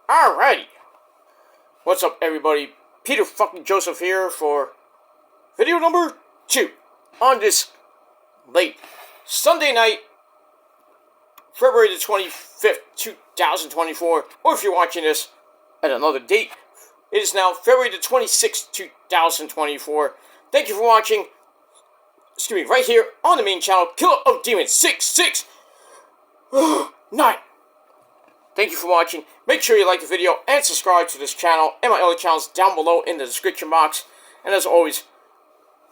Alrighty. What's up, everybody? Peter fucking Joseph here for video number 2 on this late Sunday night, February the 25th, 2024. Or if you're watching this at another date, it is now February the 26th, 2024. Thank you for watching. Excuse me, right here on the main channel, Killer of Demons 669. Thank you for watching. Make sure you like the video and subscribe to this channel and my other channels down below in the description box. And as always,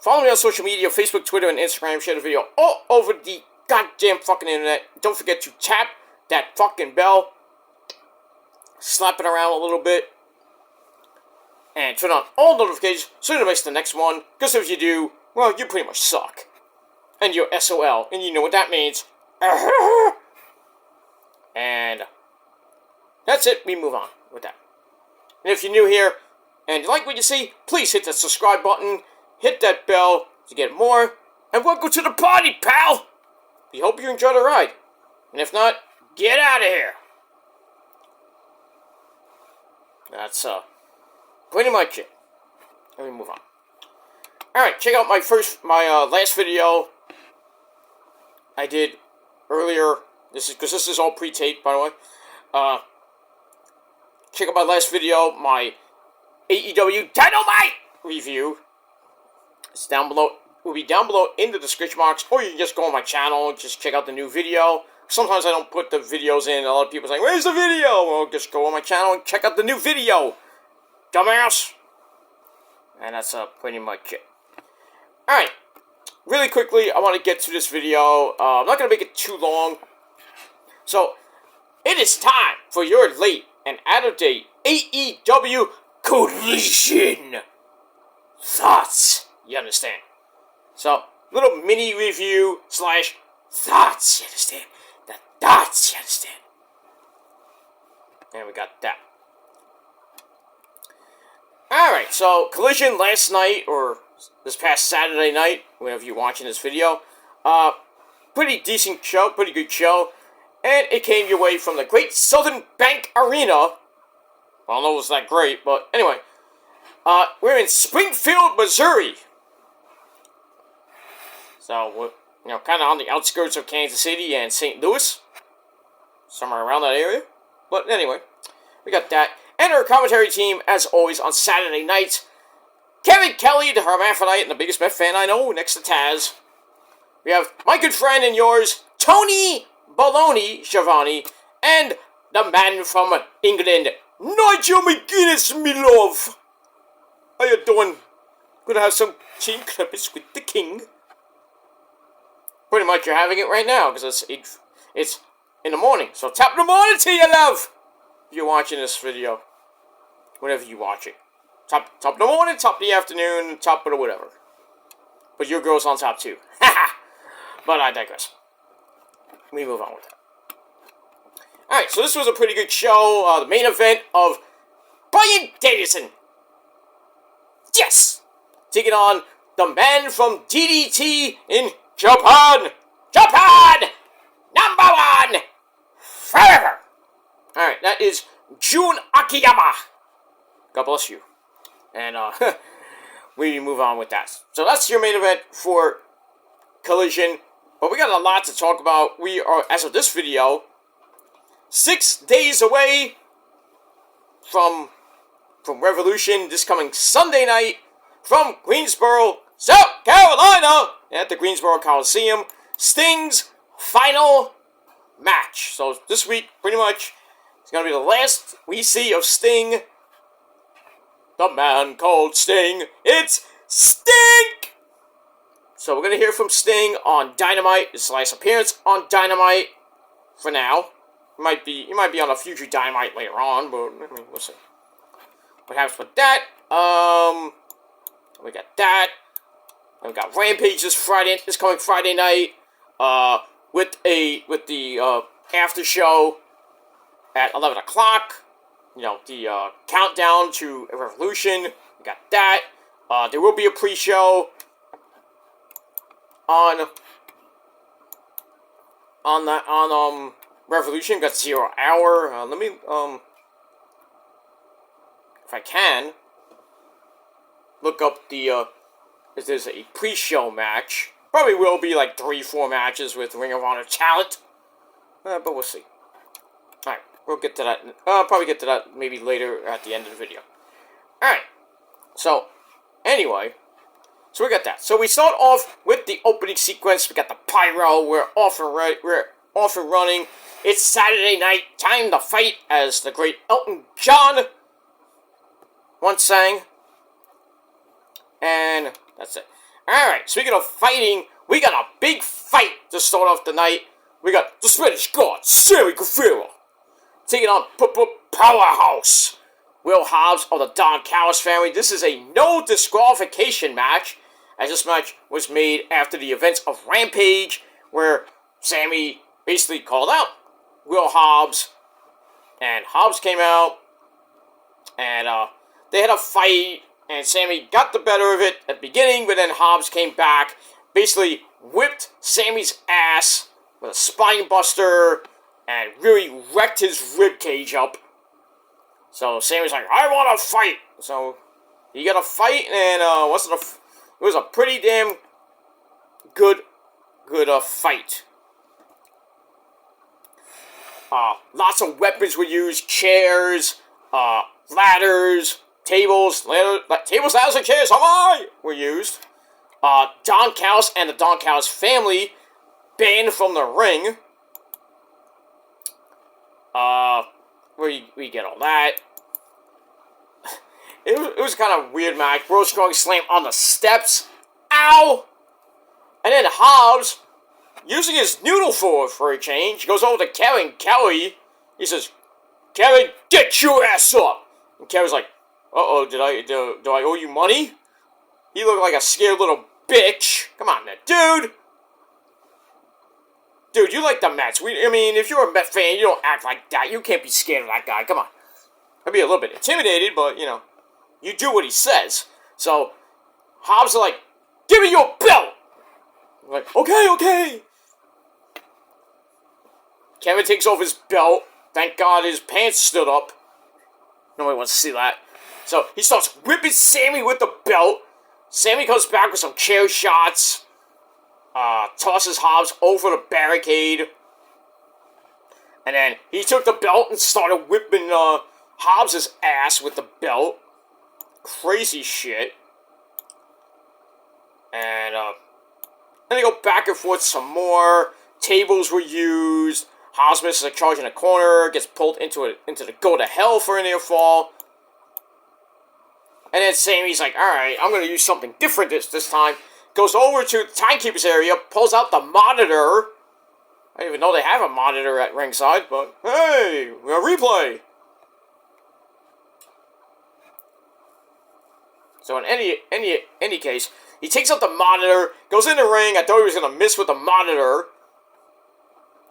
follow me on social media, Facebook, Twitter, and Instagram. Share the video all over the goddamn fucking internet. Don't forget to tap that fucking bell. Slap it around a little bit. And turn on all notifications so you don't miss the next one. Because if you do, well, you pretty much suck. And you're SOL. And you know what that means. And that's it. We move on with that. And if you're new here and you like what you see, please hit that subscribe button. Hit that bell to get more. And welcome to the party, pal! We hope you enjoy the ride. And if not, get out of here. That's pretty much it. Let me move on. Alright, check out my last video I did earlier. This is all pre-taped, by the way. Check out my last video, my AEW Dynamite review. It's down below. It will be down below in the description box, or you can just go on my channel and just check out the new video. Sometimes I don't put the videos in. A lot of people say, "Where's the video?" Well, just go on my channel and check out the new video, dumbass. And that's pretty much it. All right, really quickly, I want to get to this video. I'm not gonna make it too long. So, it is time for your late and out-of-date AEW Collision thoughts. You understand? So, little mini review / thoughts. You understand? The thoughts. You understand? And we got that. Alright, so Collision last night, or this past Saturday night, whenever you're watching this video, pretty decent show, pretty good show. And it came your way from the Great Southern Bank Arena. I don't know if it's that great, but anyway. We're in Springfield, Missouri. So, we're, kind of on the outskirts of Kansas City and St. Louis. Somewhere around that area. But anyway, we got that. And our commentary team, as always, on Saturday nights. Kevin Kelly, the Hermaphrodite, and the biggest Met fan I know, next to Taz. We have my good friend and yours, Tony Baloney Schiavone, and the man from England, Nigel McGuinness, me love. How you doing? Gonna have some tea clippers with the king. Pretty much you're having it right now, because it's in the morning. So top of the morning to you, love. If you're watching this video, whenever you watch it. Top of the morning, top of the afternoon, top of the whatever. But your girl's on top too. But I digress. We move on with that. Alright, so this was a pretty good show. The main event of Bryan Danielson. Yes! Taking on the man from DDT in Japan. Japan! #1! Forever! Alright, that is Jun Akiyama. God bless you. And, we move on with that. So that's your main event for Collision. But we got a lot to talk about. We are, as of this video, 6 days away from Revolution this coming Sunday night from Greensboro, South Carolina, at the Greensboro Coliseum. Sting's final match. So this week, pretty much, it's going to be the last we see of Sting. The man called Sting. It's Sting! So we're going to hear from Sting on Dynamite. His last appearance on Dynamite for now. He might be on a future Dynamite later on, but I mean, we'll see what happens with that. We got that. And we got Rampage this coming Friday night. With the after show at 11 o'clock. The countdown to Revolution. We got that. There will be a pre-show on Revolution. Got 0 Hour. Let me if I can, look up the, if there's a pre-show match. Probably will be like 3-4 matches with Ring of Honor talent. But we'll see. Alright, we'll get to that. I'll probably get to that maybe later at the end of the video. Alright, so, anyway, so we got that. So we start off with the opening sequence. We got the pyro. We're off and running. It's Saturday night. Time to fight, as the great Elton John once sang. And that's it. Alright, speaking of fighting, we got a big fight to start off the night. We got the Spanish God, Sammy Guevara, taking on Powerhouse Will Hobbs of the Don Callis family. This is a no disqualification match, as this match was made after the events of Rampage, where Sammy basically called out Will Hobbs, and Hobbs came out, and they had a fight, and Sammy got the better of it at the beginning, but then Hobbs came back, basically whipped Sammy's ass with a spine buster, and really wrecked his rib cage up. So Sammy's like, I want to fight. So he got a fight, and it was a pretty damn good fight. Lots of weapons were used: chairs, ladders, tables, ladders, and chairs. Were used. Don Callis and the Don Callis family banned from the ring. Where we get all that. It was kind of a weird match. Bro Strong slam on the steps. Ow! And then Hobbs, using his noodle for a change, goes over to Kevin Kelly. He says, Kevin, get your ass up! And Kevin's like, uh-oh, do I owe you money? He looked like a scared little bitch. Come on, man, dude! Dude, you like the Mets. I mean, if you're a Met fan, you don't act like that. You can't be scared of that guy. Come on. I'd be a little bit intimidated, but, you know, you do what he says. So, Hobbs is like, give me your belt! I'm like, okay. Kevin takes off his belt. Thank God his pants stood up. Nobody wants to see that. So, he starts whipping Sammy with the belt. Sammy comes back with some chair shots. Tosses Hobbs over the barricade. And then he took the belt and started whipping Hobbs' ass with the belt. Crazy shit. And then they go back and forth some more. Tables were used. Hobbs misses a charge in a corner. Gets pulled into the go to hell for a near fall. And then Sammy's like, alright, I'm going to use something different this time. Goes over to the timekeeper's area, pulls out the monitor. I didn't even know they have a monitor at ringside, but hey, we got a replay. So in any case, he takes out the monitor, goes in the ring. I thought he was gonna miss with the monitor,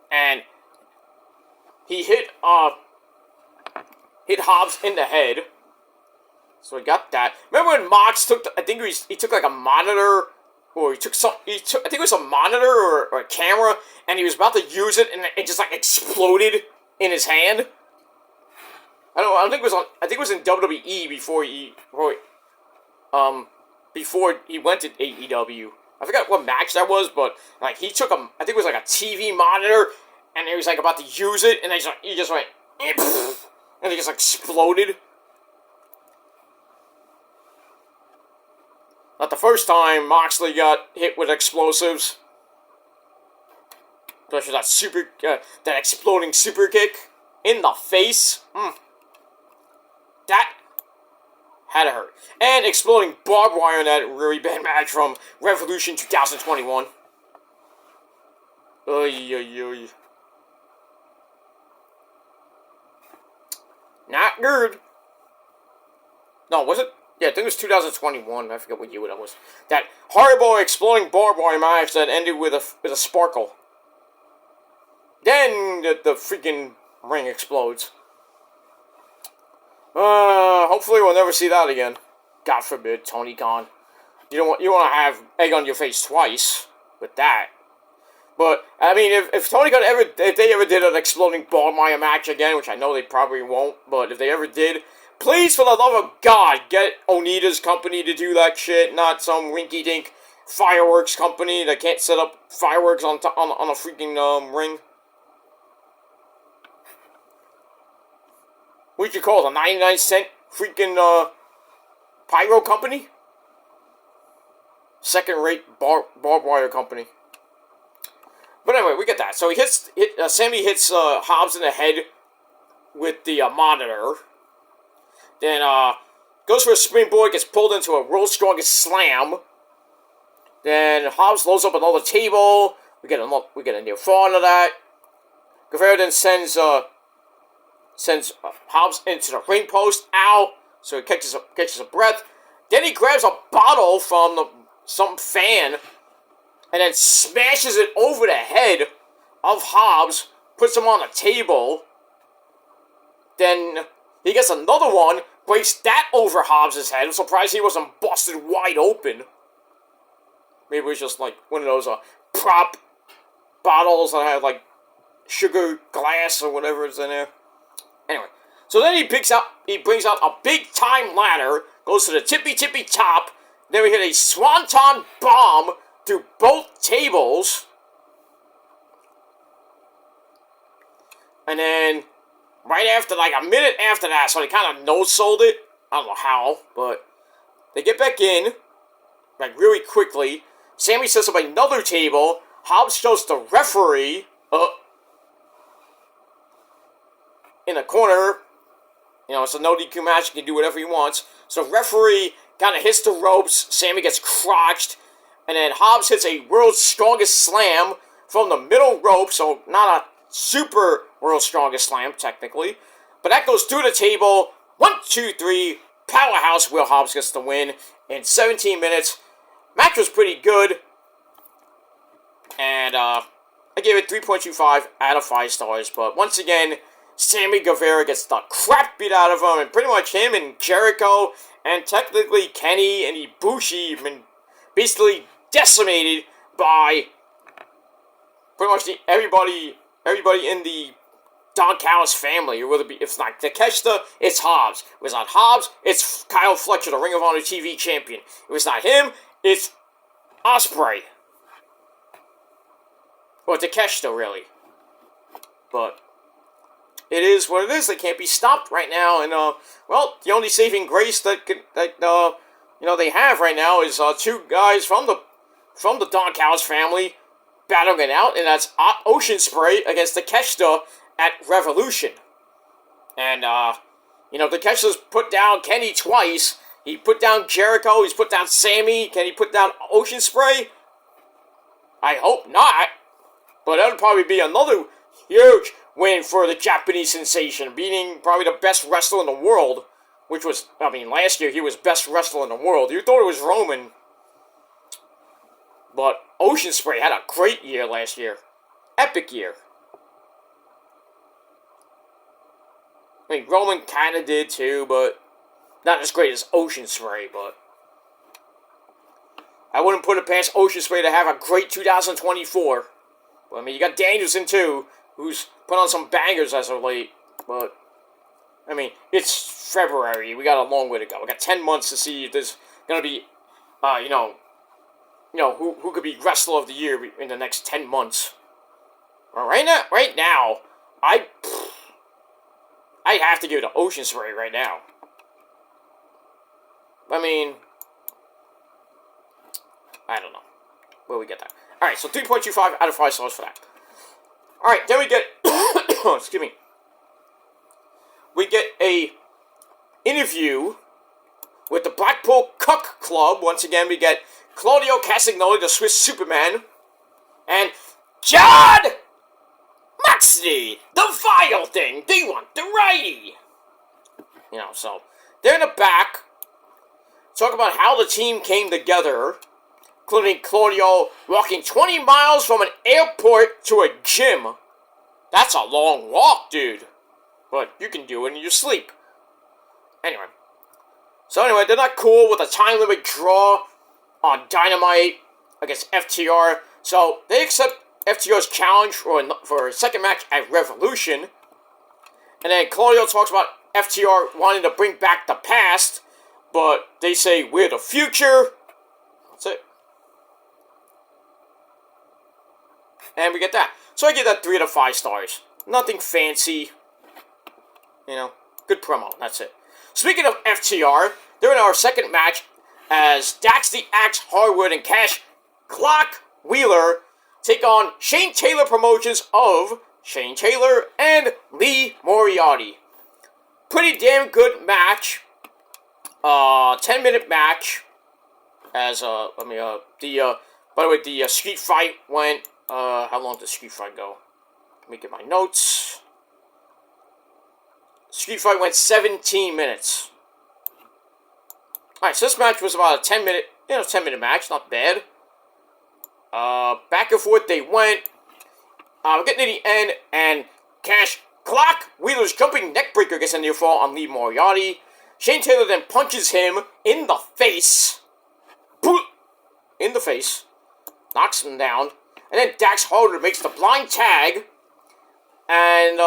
and he hit Hobbs in the head. So he got that. Remember when Mox took? He took like a monitor. Or I think it was a monitor or a camera, and he was about to use it, and it just like exploded in his hand. I think it was in WWE before he went to AEW. I forgot what match that was, but like he took I think it was like a TV monitor, and he was like about to use it, and he just went, and it just like exploded. Not the first time Moxley got hit with explosives. Especially that exploding super kick in the face. That had to hurt. And exploding barbed wire in that really bad match from Revolution 2021. Oy. Not good. No, was it? Yeah, I think it was 2021. I forget what year that was. That horrible exploding barbed wire match that ended with a sparkle. Then the freaking ring explodes. Hopefully we'll never see that again. God forbid, Tony Khan. You want to have egg on your face twice with that. But I mean, if Tony Khan if they ever did an exploding barbed wire match again, which I know they probably won't, but if they ever did, please, for the love of God, get Onita's company to do that shit, not some rinky-dink fireworks company that can't set up fireworks on a freaking ring. What you call it, a 99-cent freaking pyro company? Second-rate barbed wire company. But anyway, we get that. So Sammy hits Hobbs in the head with the monitor. Then goes for a springboard, gets pulled into a World's Strongest Slam. Then Hobbs loads up another table. We get a near fall into that. Guevara then sends Hobbs into the ring post. Ow! So he catches a breath. Then he grabs a bottle from some fan and then smashes it over the head of Hobbs, puts him on the table. Then he gets another one, breaks that over Hobbs' head. I'm surprised he wasn't busted wide open. Maybe it was just like one of those prop bottles that had like sugar glass or whatever is in there. Anyway, so then he brings out a big time ladder, goes to the tippy top. Then we hit a swanton bomb through both tables. And then, right after, like a minute after that, so they kind of no-sold it. I don't know how, but they get back in, like really quickly. Sammy sets up another table. Hobbs shows the referee in a corner. You know, it's a no DQ match. He can do whatever he wants. So the referee kind of hits the ropes. Sammy gets crotched. And then Hobbs hits a World's Strongest Slam from the middle rope. So not a super World's Strongest Slam, technically. But that goes through the table. 1, 2, 3. Powerhouse Will Hobbs gets the win in 17 minutes. Match was pretty good. And I gave it 3.25 out of 5 stars. But once again, Sammy Guevara gets the crap beat out of him. And pretty much him and Jericho and technically Kenny and Ibushi have been basically decimated by pretty much everybody in the Don Callis family. Or whether it be, if it's not Takeshita, it's Hobbs. If it's not Hobbs, it's Kyle Fletcher, the Ring of Honor TV champion. If it's not him, it's Ospreay. Or Takeshita, really. But it is what it is. They can't be stopped right now. And, well, the only saving grace that they have right now is two guys from the Don Callis family battling it out, and that's Ocean Spray against Takeshita at Revolution. And, Takeshita's put down Kenny twice. He put down Jericho, he's put down Sammy. Can he put down Ocean Spray? I hope not. But that would probably be another huge win for the Japanese sensation, beating probably the best wrestler in the world, which was, last year he was best wrestler in the world. You thought it was Roman. But Ocean Spray had a great year last year. Epic year. Roman kind of did too, but not as great as Ocean Spray, but I wouldn't put it past Ocean Spray to have a great 2024. But, you got Danielson too, who's put on some bangers as of late, but it's February. We got a long way to go. We got 10 months to see if there's gonna be, who could be Wrestler of the Year in the next 10 months. Well, right now, I have to give it to Ocean Spray right now. I don't know. Where we get that? Alright, so 3.25 out of 5 stars for that. Alright, then we get, excuse me. We get a interview with the Blackpool Cuck Club. Once again, we get Claudio Castagnoli, the Swiss Superman, and John Moxley, the vile thing. They want the righty. So they're in the back. Talk about how the team came together, including Claudio walking 20 miles from an airport to a gym. That's a long walk, dude. But you can do it in your sleep. Anyway, they're not cool with a time limit draw on Dynamite against FTR. So they accept FTR's challenge for a second match at Revolution. And then Claudio talks about FTR wanting to bring back the past, but they say we're the future. That's it. And we get that. So I give that 3 out of 5 stars. Nothing fancy. You know, good promo. That's it. Speaking of FTR, they're in our second match as Dax the Axe Harwood and Cash Clock Wheeler take on Shane Taylor Promotions of Shane Taylor and Lee Moriarty. Pretty damn good match. 10-minute match. As by the way, the street fight went. How long did the street fight go? Let me get my notes. Street fight went 17 minutes. Alright, so this match was about a 10-minute match, not bad. Back and forth they went. We're getting to the end, and Cash Clock Wheeler's jumping neckbreaker gets a near fall on Lee Moriarty. Shane Taylor then punches him in the face. In the face. Knocks him down. And then Dax Harwood makes the blind tag. And,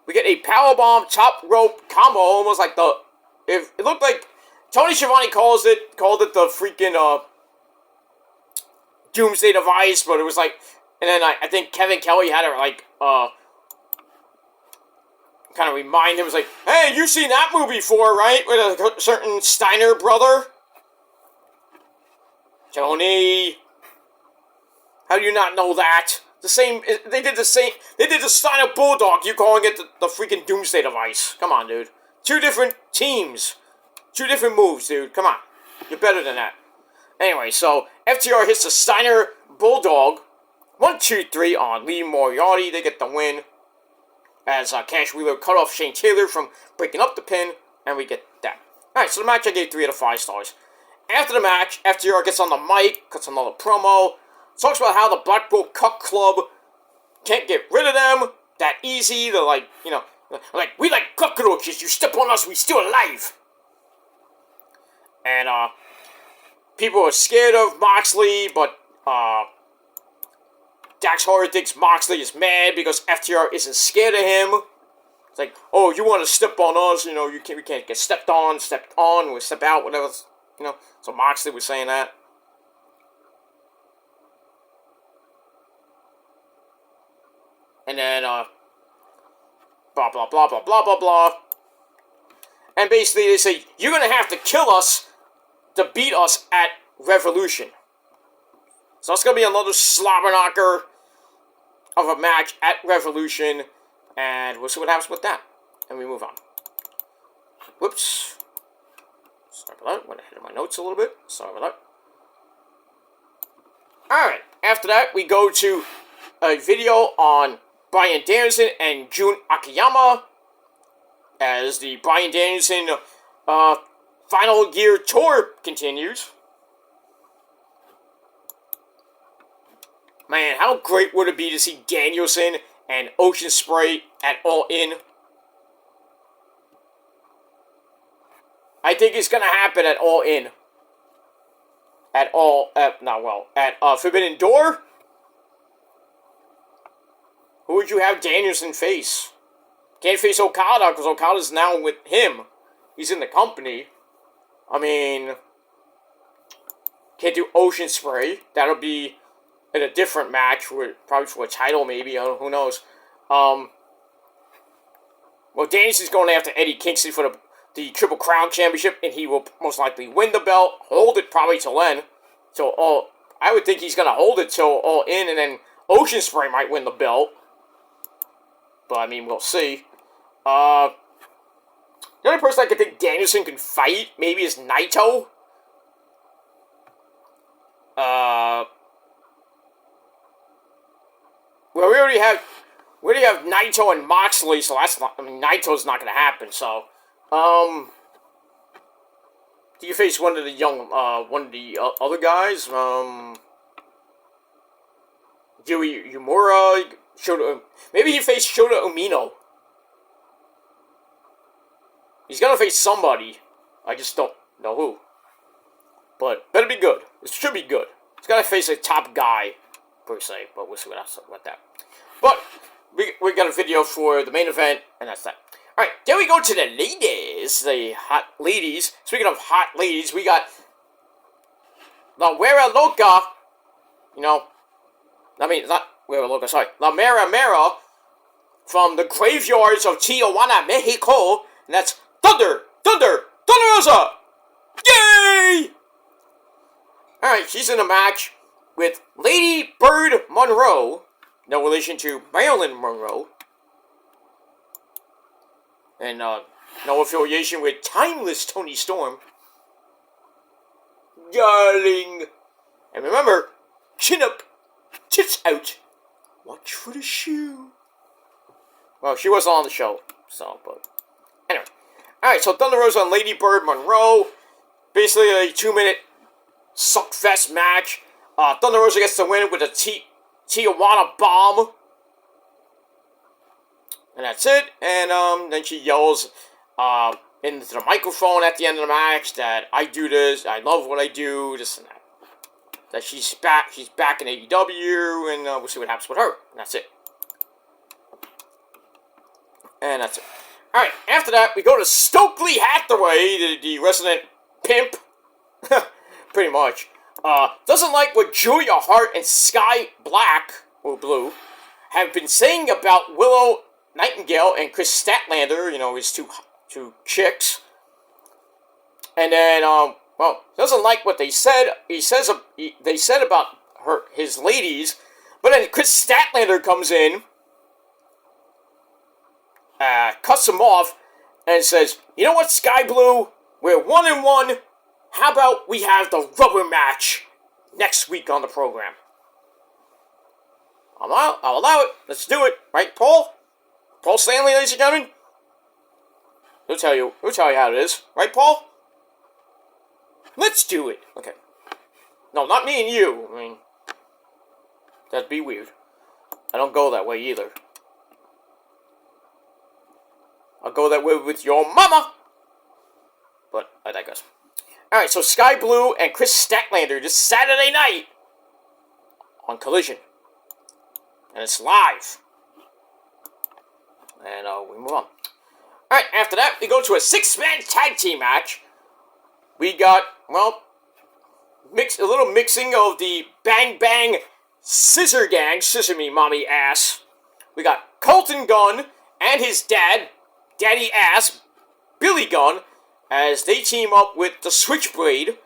we get a powerbomb top rope combo, almost like it looked like Tony Schiavone called it the freaking, Doomsday Device, but it was like, and then I think Kevin Kelly had to, like, kind of remind him, it was like, hey, you've seen that movie before, right? With a certain Steiner brother? Tony, how do you not know that? They did the Steiner Bulldog, you calling it the freaking Doomsday Device. Come on, dude. 2 different teams. 2 different moves, dude. Come on. You're better than that. Anyway, so FTR hits the Steiner Bulldog. 1, 2, 3 on Lee Moriarty. They get the win. As Cash Wheeler cut off Shane Taylor from breaking up the pin. And we get that. Alright, so the match I gave 3 out of 5 stars. After the match, FTR gets on the mic, cuts another promo. Talks about how the Blackpool Cuck Club can't get rid of them that easy. They're like, you know, like, we like cockroaches. You step on us, we still alive. And, people are scared of Moxley, but, Dax Harwood thinks Moxley is mad because FTR isn't scared of him. It's like, oh, you want to step on us, you know, we can't get stepped on, we step out, whatever, you know. So Moxley was saying that. And then, blah, blah, blah, blah, blah, blah, blah. And basically they say, you're going to have to kill us to beat us at Revolution. So it's going to be another slobber knocker of a match at Revolution. And we'll see what happens with that. And we move on. Whoops. Sorry about that. Went ahead of my notes a little bit. Sorry about that. Alright. After that, we go to a video on Bryan Danielson and Jun Akiyama as the Bryan Danielson Final Gear Tour continues. Man, how great would it be to see Danielson and Ocean Spray at All In? I think it's going to happen at All In. At Forbidden Door? Who would you have Danielson face? Can't face Okada, because Okada's now with him. He's in the company. I mean, can't do Ocean Spray. That'll be in a different match, probably for a title, maybe. Who knows? Well, Danielson's going after Eddie Kingston for the Triple Crown Championship, and he will most likely win the belt, hold it probably till then. I would think he's going to hold it till All In, and then Ocean Spray might win the belt. But, I mean, we'll see. The only person I could think Danielson can fight, maybe, is Naito. Well, we already have Naito and Moxley, so that's not, I mean, Naito's not going to happen, so, do you face one of the other guys, Yui Yumura, maybe he faced Shota Umino. He's going to face somebody, I just don't know who, but better be good, it should be good. He's got to face a top guy, per se, but we'll see what else about that. But we got a video for the main event, and that's that. Alright, then we go to the ladies, the hot ladies. Speaking of hot ladies, we got La Wera Loca, not Wera Loca, sorry, La Mera Mera from the graveyards of Tijuana, Mexico, and that's Thunder Rosa! Yay! Alright, she's in a match with Lady Bird Monroe, no relation to Marilyn Monroe, and no affiliation with Timeless Tony Storm. Darling. And remember, chin up, tits out, watch for the shoe. Well, she wasn't on the show, so, but anyway. Alright, so Thunder Rosa and Lady Bird Monroe. Basically a 2-minute suckfest match. Thunder Rosa gets the win with a Tijuana bomb. And that's it. And then she yells into the microphone at the end of the match that I do this, I love what I do, this and that. That she's back in AEW, and we'll see what happens with her. And that's it. And that's it. Alright, after that, we go to Stokely Hathaway, the resident pimp. Pretty much. Doesn't like what Julia Hart and Sky Black, or Blue, have been saying about Willow Nightingale and Chris Statlander, his two chicks. And then, doesn't like what they said. They said about his ladies, but then Chris Statlander comes in, cuts him off, and says, "You know what, Sky Blue? We're 1-1. How about we have the rubber match next week on the program?" I'll allow it. Let's do it. Right, Paul? Paul Stanley, ladies and gentlemen? He'll tell you how it is. Right, Paul? Let's do it. Okay. No, not me and you. I mean, that'd be weird. I don't go that way either. I'll go that way with your mama. But I digress. Alright, so Sky Blue and Chris Statlander this Saturday night on Collision. And it's live. And we move on. Alright, after that, we go to a 6-man tag team match. We got, a little mixing of the Bang Bang Scissor Gang, Scissor Me Mommy Ass. We got Colton Gunn and his dad, Daddy Ass, Billy Gunn, as they team up with the Switchblade,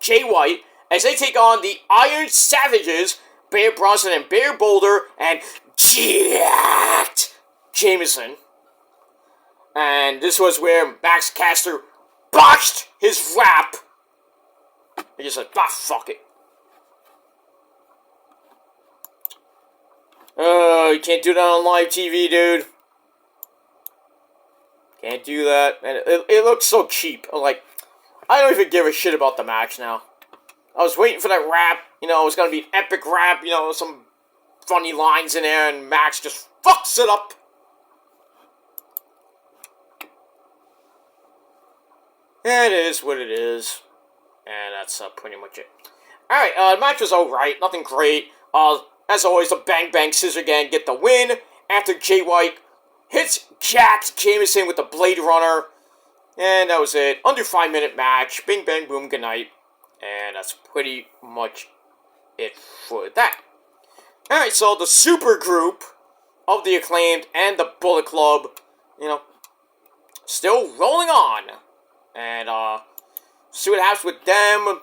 Jay White, as they take on the Iron Savages, Bear Bronson and Bear Boulder, and Jacked Jameson. And this was where Max Caster botched his rap. He just said, fuck it. Oh, you can't do that on live TV, dude. Can't do that. And it looks so cheap. I don't even give a shit about the match now. I was waiting for that rap. It was going to be an epic rap. Some funny lines in there. And Max just fucks it up. It is what it is. And that's pretty much it. Alright, the match was alright. Nothing great. As always, the Bang Bang Scissor Gang get the win. After Jay White hits Jacked Jameson with the Blade Runner. And that was it. Under 5-minute match. Bing, bang, boom, good night. And that's pretty much it for that. Alright, so the super group of the Acclaimed and the Bullet Club, still rolling on. And, see what happens with them.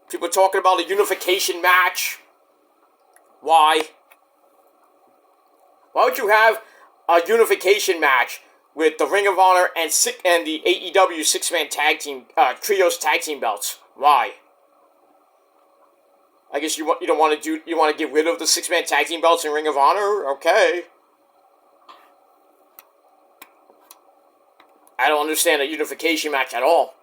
People talking about a unification match. Why? Why would you have a unification match with the Ring of Honor and the AEW 6-man tag team, trios tag team belts? Why? I guess you want to get rid of the 6-man tag team belts in Ring of Honor? Okay. I don't understand a unification match at all.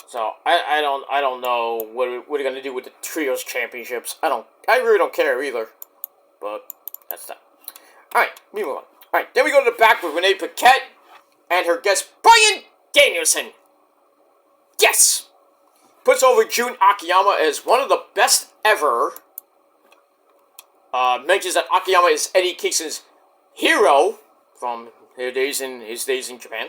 So I don't know what they're gonna do with the trios championships. I really don't care either. But that's that. Alright, we move on. Alright, then we go to the back with Renee Paquette. and her guest Bryan Danielson. Yes! Puts over Jun Akiyama as one of the best ever. Mentions that Akiyama is Eddie Kingston's hero from his days in Japan.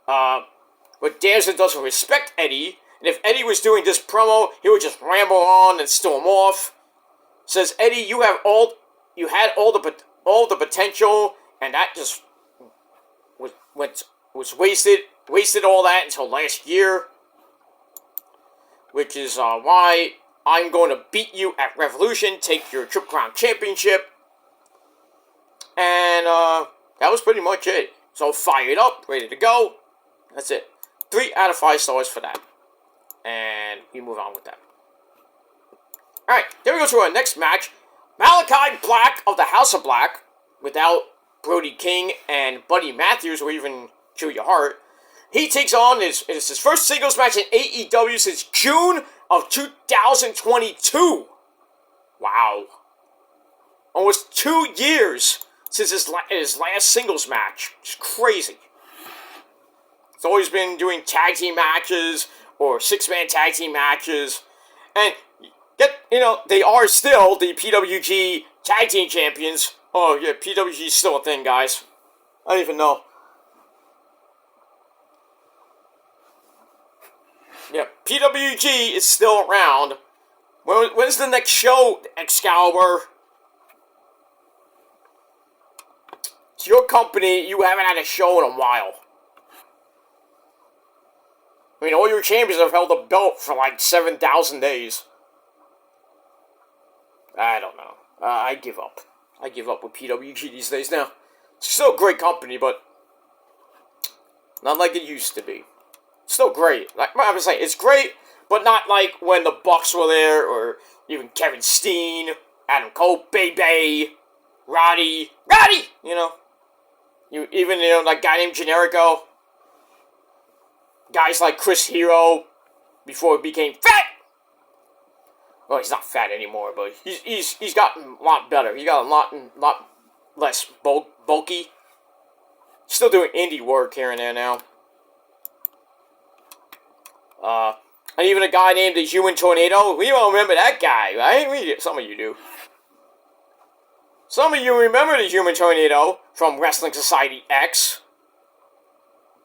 But Danielson doesn't respect Eddie, and if Eddie was doing this promo, he would just ramble on and storm off. Says Eddie, you had all the potential, and that just was wasted all that until last year, which is why I'm going to beat you at Revolution, take your Triple Crown Championship, and that was pretty much it. So fired up, ready to go. That's it. 3 out of 5 stars for that. And we move on with that. Alright, then we go to our next match. Malachi Black of the House of Black, without Brody King and Buddy Matthews, or even Julia Hart. He takes on his first singles match in AEW since June of 2022. Wow. Almost 2 years since his last singles match. It's crazy. He's always been doing tag team matches or 6-man tag team matches. And, they are still the PWG tag team champions. Oh, yeah, PWG is still a thing, guys. I don't even know. Yeah, PWG is still around. When's the next show, Excalibur? It's your company. You haven't had a show in a while. I mean, all your champions have held a belt for like 7,000 days. I don't know. I give up. I give up with PWG these days now. It's still a great company, but not like it used to be. Still great. Like I was saying, it's great, but not like when the Bucks were there, or even Kevin Steen, Adam Cole, Bay, Roddy, that guy named Generico. Guys like Chris Hero, before he became fat. Well, he's not fat anymore, but he's gotten a lot better. He got a lot less bulky. Still doing indie work here and there now. And even a guy named the Human Tornado. We don't remember that guy, right? Some of you do. Some of you remember the Human Tornado from Wrestling Society X.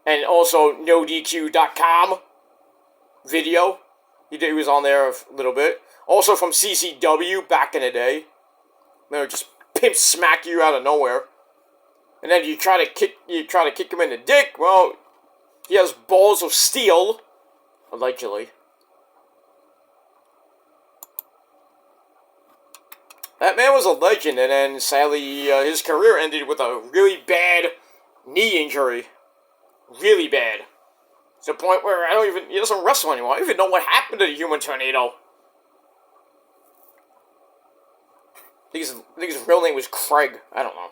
And also NoDQ.com video. He was on there a little bit. Also from CCW back in the day. They would just pimp smack you out of nowhere. And then you try to kick him in the dick. Well, he has balls of steel. Allegedly. That man was a legend, and then sadly his career ended with a really bad knee injury. Really bad. To the point where he doesn't wrestle anymore. I don't even know what happened to the Human Tornado. I think his real name was Craig. I don't know.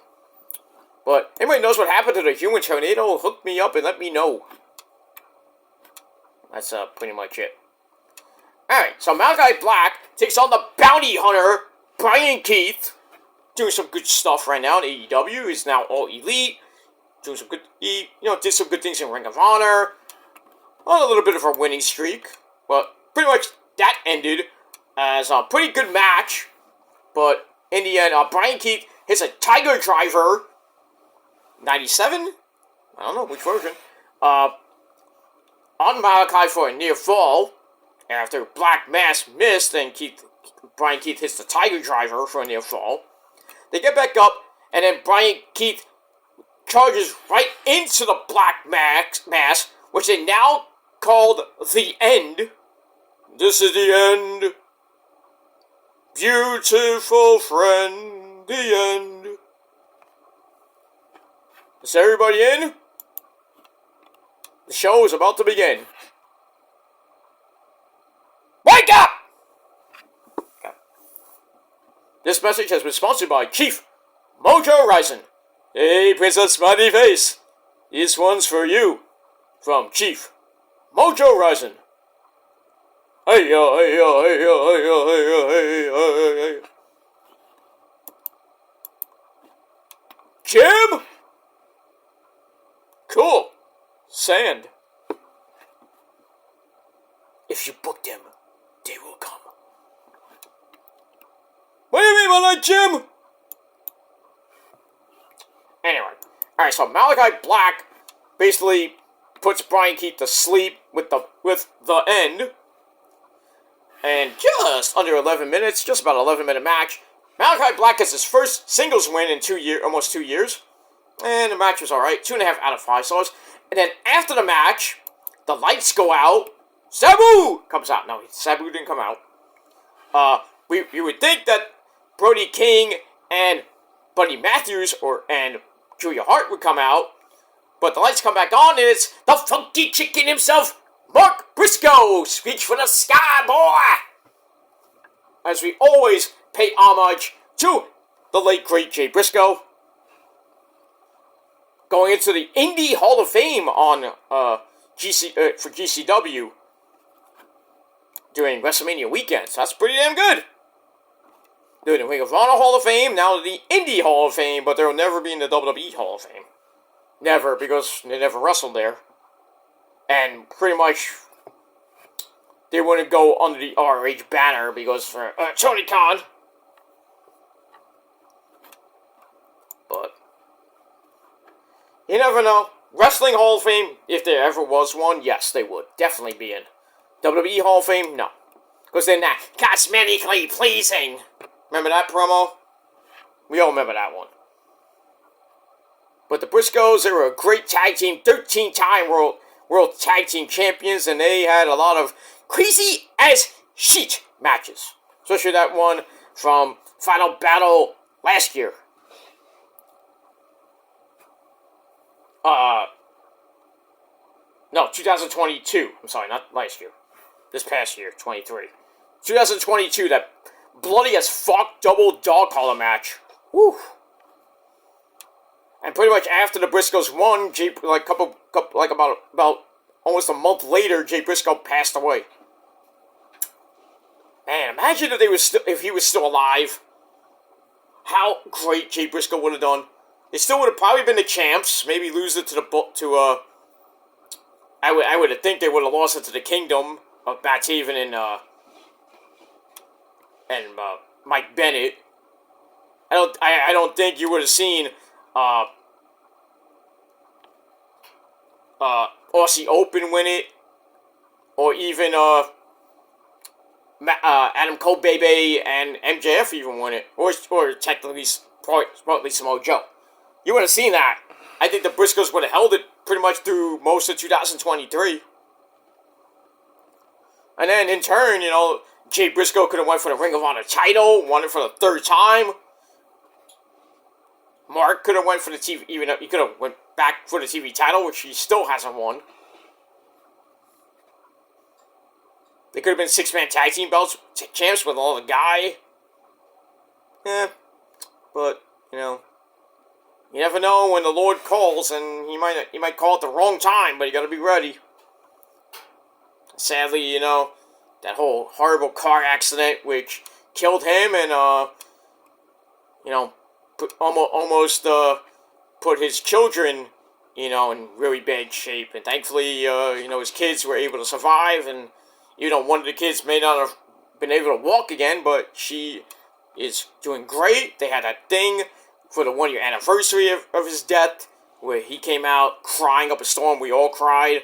But anybody knows what happened to the Human Tornado, hook me up and let me know. That's pretty much it. Alright, so Malachi Black takes on the bounty hunter, Bryan Keith. Doing some good stuff right now in AEW. He's now all elite. Doing some good, did some good things in Ring of Honor. On a little bit of a winning streak. But pretty much that ended as a pretty good match. But in the end, Bryan Keith hits a Tiger Driver. 97? I don't know which version. On Malachi for a near fall. After Black Mass missed, and Bryan Keith hits the Tiger Driver for a near fall. They get back up, and then Bryan Keith charges right into the Black Mass, which they now called The End. This is the end. Beautiful friend, the end. Is everybody in? The show is about to begin. Wake up! Okay. This message has been sponsored by Chief Mojo Rising. Hey, Princess Smiley Face. This one's for you. From Chief Mojo Rising. Hey, yo, hey, yo, hey, yo, hey, yo, hey, yo, hey, yo, hey, hey. Jim? Cool. sand. If you book them, they will come. What do you mean by that, Jim? Anyway. Alright, so Malachi Black basically puts Brian Keith to sleep with the end. And just under 11 minutes, just about 11-minute match, Malachi Black gets his first singles win in almost 2 years. And the match was alright, 2.5 out of 5 stars. And then after the match, the lights go out. Sabu comes out. No, Sabu didn't come out. You would think that Brody King and Buddy Matthews and Julia Hart would come out, but the lights come back on, and it's the funky chicken himself, Mark Briscoe, speech for the Sky Boy. As we always pay homage to the late great Jay Briscoe, going into the Indie Hall of Fame on for GCW during WrestleMania weekend. So that's pretty damn good. Doing the Ring of Honor Hall of Fame, now the Indie Hall of Fame, but there will never be in the WWE Hall of Fame. Never, because they never wrestled there. And pretty much, they wouldn't go under the ROH banner because for Tony Khan. But, you never know. Wrestling Hall of Fame, if there ever was one, yes, they would definitely be in. WWE Hall of Fame, no. Because they're not cosmetically pleasing. Remember that promo? We all remember that one. But the Briscoes, they were a great tag team, 13-time world tag team champions, and they had a lot of crazy as shit matches. Especially that one from Final Battle last year. No, 2022. I'm sorry, not last year. This past year, 23. 2022, that bloody as fuck double dog collar match. Woo. And pretty much after the Briscoes won, about almost a month later, Jay Briscoe passed away. Man, imagine if he was still alive. How great Jay Briscoe would have done. They still would have probably been the champs. Maybe lose it I would think they would have lost it to the Kingdom of Matt Taven and Mike Bennett. I don't think you would have seen Aussie Open win it, or even Adam Cole Baby and MJF even win it, or technically partly Samoa Joe. You would have seen that. I think the Briscoes would have held it pretty much through most of 2023. And then in turn, Jay Briscoe could have went for the Ring of Honor title, won it for the third time. Mark could have went for the TV, even he could have went back for the TV title, which he still hasn't won. They could have been 6-man tag team belts champs with all the guy. But you never know when the Lord calls, and he might call at the wrong time, but you got to be ready. Sadly, that whole horrible car accident which killed him and almost put his children, in really bad shape. And thankfully, his kids were able to survive. And, one of the kids may not have been able to walk again, but she is doing great. They had that thing for the 1-year anniversary of his death, where he came out crying up a storm. We all cried,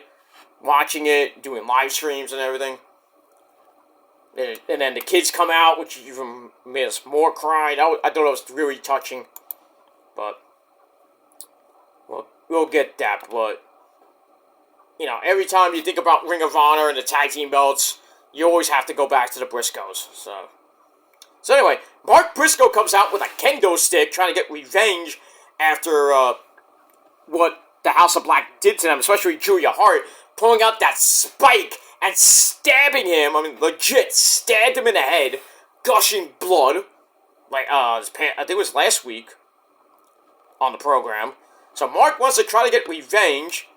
watching it, doing live streams and everything. And then the kids come out, which even made us more cry. I thought it was really touching. But, we'll get that. But, every time you think about Ring of Honor and the tag team belts, you always have to go back to the Briscoes. So anyway, Mark Briscoe comes out with a kendo stick, trying to get revenge after what the House of Black did to them, especially Julia Hart, pulling out that spike and stabbing him. Legit stabbed him in the head, gushing blood. I think it was last week on the program. So Mark wants to try to get revenge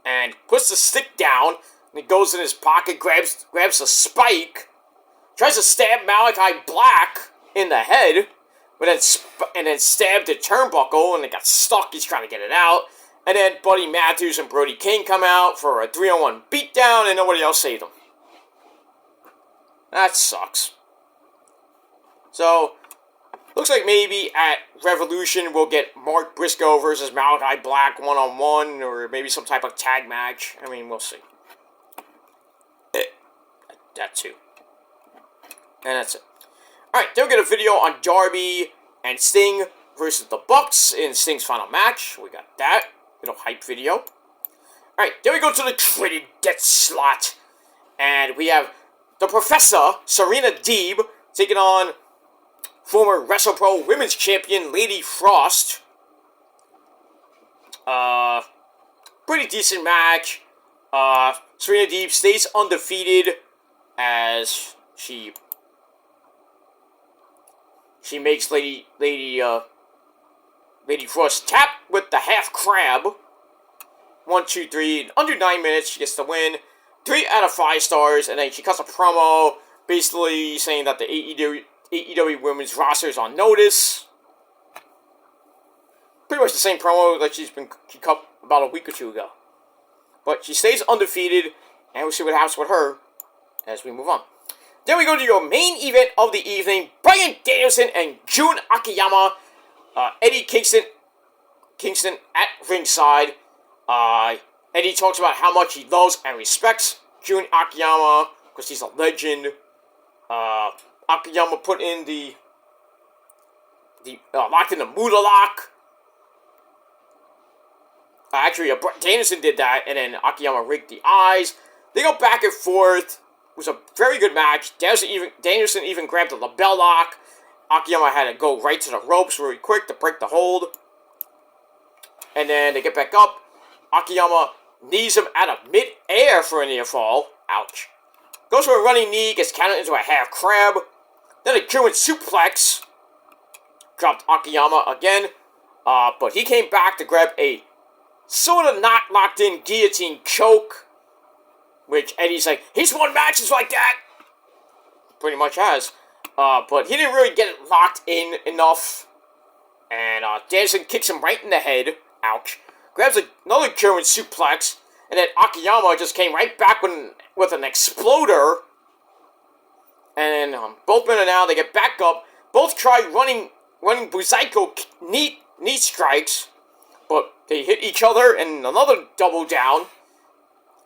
and puts the stick down. And he goes in his pocket, grabs the spike, tries to stab Malachi Black in the head, but then stabbed the turnbuckle, and it got stuck. He's trying to get it out, And then Buddy Matthews and Brody King come out for a 3-on-1 beatdown, and nobody else saved them. That sucks. So, looks like maybe at Revolution we'll get Mark Briscoe versus Malachi Black 1-on-1, or maybe some type of tag match. I mean, we'll see. That too. And that's it. Alright, then we get a video on Darby and Sting versus the Bucks in Sting's final match. We got that. Little hype video. Alright, then we go to the Traded Death slot. And we have the Professor, Serena Deeb, taking on former WrestlePro Women's Champion Lady Frost. Pretty decent match. Serena Deeb stays undefeated as she makes Lady Frost tap with the half crab. 1, 2, 3. In under 9 minutes, she gets the win. 3 out of 5 stars, and then she cuts a promo, basically saying that the AEW women's roster is on notice. Pretty much the same promo that she cut about a week or two ago. But she stays undefeated, and we'll see what happens with her as we move on. Then we go to your main event of the evening: Bryan Danielson and Jun Akiyama. Eddie Kingston at ringside. Eddie talks about how much he loves and respects Jun Akiyama because he's a legend. Akiyama put in the locked in the Muda lock. Actually, Danielson did that, and then Akiyama rigged the eyes. They go back and forth. It was a very good match. Danielson even grabbed the label lock. Akiyama had to go right to the ropes really quick to break the hold. And then they get back up. Akiyama knees him out of mid-air for a near fall. Ouch. Goes for a running knee, gets counted into a half crab. Then a German suplex. Dropped Akiyama again. But he came back to grab a sort of not locked in guillotine choke. Which Eddie's like, he's won matches like that. Pretty much has. But he didn't really get it locked in enough. And Danielson kicks him right in the head. Ouch. Grabs another German suplex. And then Akiyama just came right back with an exploder. And both men are now, they get back up. Both try running Buzaiko knee strikes. But they hit each other and another double down.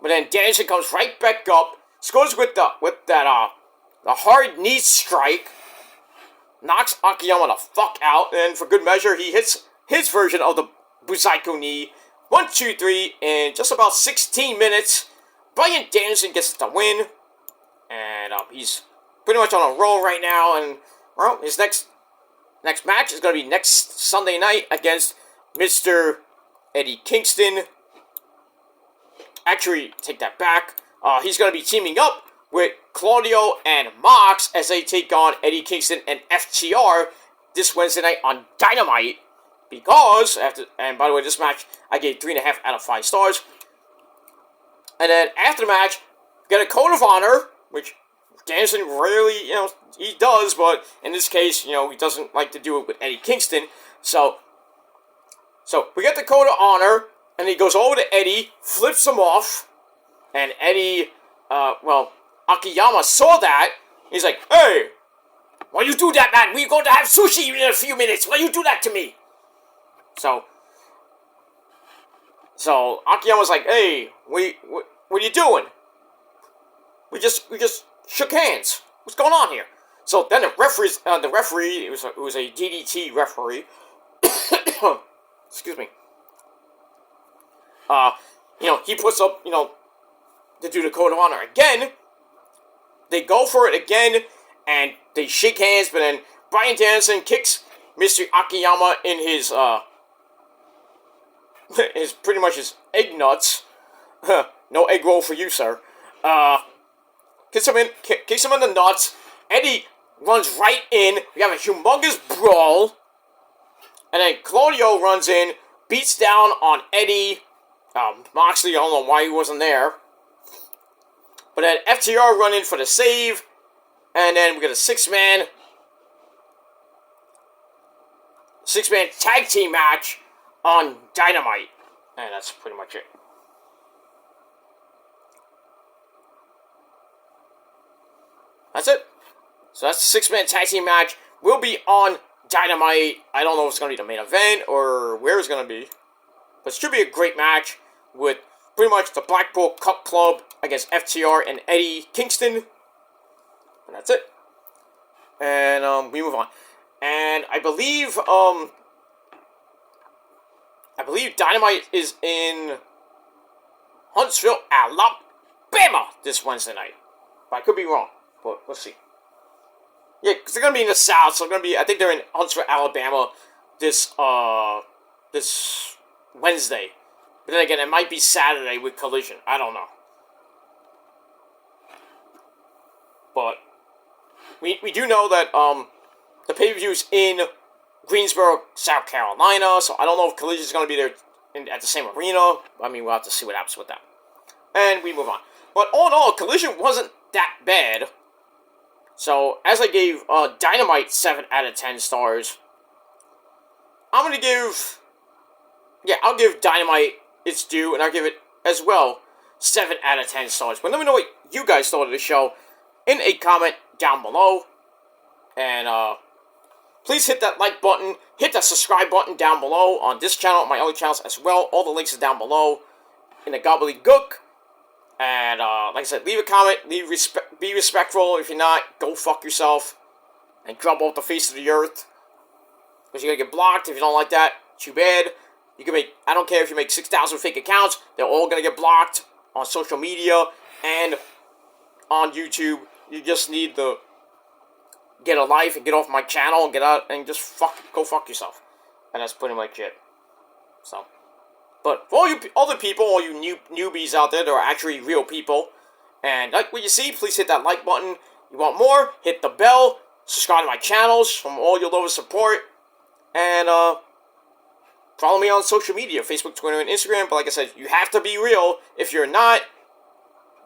But then Danielson comes right back up. Scores with that hard knee strike. Knocks Akiyama the fuck out. And for good measure, he hits his version of the Buzaiko knee. 1, 2, 3, in just about 16 minutes. Bryan Danielson gets the win. And he's pretty much on a roll right now. And, well, his next match is going to be next Sunday night against Mr. Eddie Kingston. Actually, take that back. He's going to be teaming up with Claudio and Mox as they take on Eddie Kingston and FTR this Wednesday night on Dynamite. Because, and by the way, this match I gave 3.5 out of 5 stars. And then after the match, get a code of honor, which Danielson rarely, he does, but in this case, he doesn't like to do it with Eddie Kingston. So we get the code of honor, and he goes over to Eddie, flips him off, and Eddie, Akiyama saw that. He's like, hey, why you do that, man? We're going to have sushi in a few minutes. Why you do that to me? So Akiyama's like, hey, what are you doing? We just shook hands. What's going on here? So then the referee, it was a DDT referee. Excuse me. He puts up, to do the code of honor again. They go for it again, and they shake hands, but then Bryan Danielson kicks Mr. Akiyama in his pretty much his egg nuts. No egg roll for you, sir. Kicks him in the nuts. Eddie runs right in. We have a humongous brawl. And then Claudio runs in, beats down on Eddie. Moxley, I don't know why he wasn't there. But then FTR run in for the save. And then we got a six-man tag team match on Dynamite. And that's pretty much it. That's it. So that's the 6-man tag team match. We'll be on Dynamite. I don't know if it's going to be the main event or where it's going to be. But it should be a great match with pretty much the Blackpool Cup Club against FTR and Eddie Kingston. And that's it. And we move on. And I believe Dynamite is in Huntsville, Alabama this Wednesday night. But I could be wrong. But let's see. Yeah, because they're going to be in the South, so I think they're in Huntsville, Alabama this Wednesday. But then again, it might be Saturday with Collision. I don't know. But we do know that the pay-per-view's in Greensboro, South Carolina, so I don't know if Collision's going to be there at the same arena. I mean, we'll have to see what happens with that. And we move on. But all in all, Collision wasn't that bad. So, as I gave Dynamite 7 out of 10 stars, I'm going to give... Yeah, I'll give Dynamite its due, and I'll give it, as well, 7 out of 10 stars. But let me know what you guys thought of the show in a comment down below. And, please hit that like button, hit that subscribe button down below on this channel and my other channels as well. All the links are down below in the gobbledygook. And, like I said, leave a comment, be respectful. If you're not, go fuck yourself. And drop off the face of the earth. Because you're going to get blocked if you don't like that. Too bad. You can make, I don't care if you make 6,000 fake accounts. They're all going to get blocked on social media and on YouTube. You just need to get a life and get off my channel and get out and just go fuck yourself. And that's pretty much it. So... But for all you other people, all you newbies out there that are actually real people, and like what you see, please hit that like button. You want more? Hit the bell. Subscribe to my channels from all your love and support. And follow me on social media, Facebook, Twitter, and Instagram. But like I said, you have to be real. If you're not,